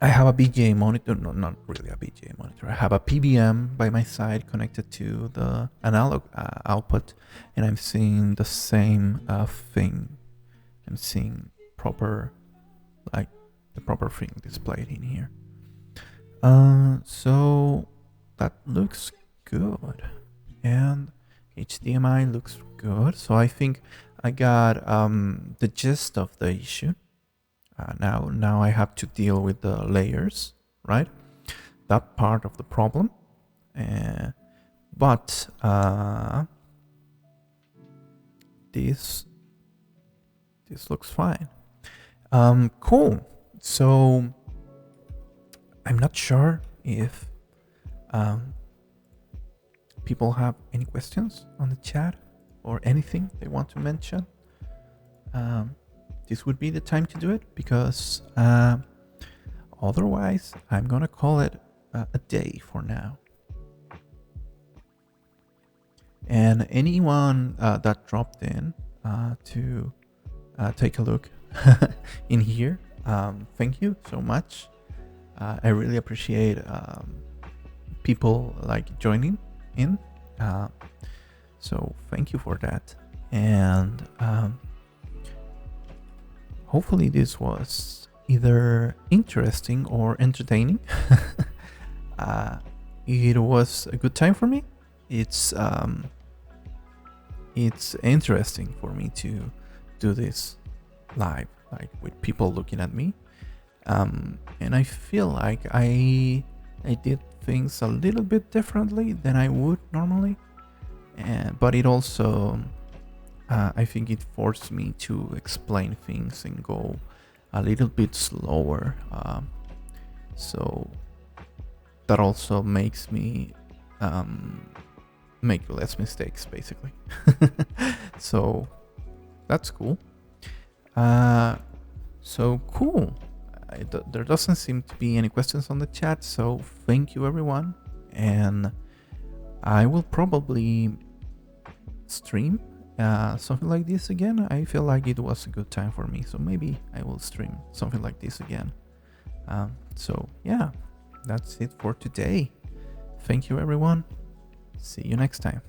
I have a BGA monitor, no, not really a BGA monitor. I have a PBM by my side connected to the analog output, and I'm seeing the same thing. I'm seeing proper, like the proper thing displayed in here. So that looks good, and HDMI looks good. So I think I got the gist of the issue. Now I have to deal with the layers, right? That part of the problem. But this looks fine. Cool. So I'm not sure if people have any questions on the chat or anything they want to mention. This would be the time to do it, because otherwise I'm gonna call it a day for now. And anyone that dropped in to take a look in here, thank you so much. I really appreciate people like joining in. So thank you for that. And hopefully this was either interesting or entertaining. It was a good time for me. It's interesting for me to do this live, like with people looking at me. And I feel like I did things a little bit differently than I would normally. But it also, I think it forced me to explain things and go a little bit slower. So that also makes me make less mistakes, basically. So that's cool. So cool. There doesn't seem to be any questions on the chat, so thank you everyone. And I will probably stream something like this again. I feel like it was a good time for me, so maybe I will stream something like this again. So yeah, that's it for today. Thank you everyone. See you next time.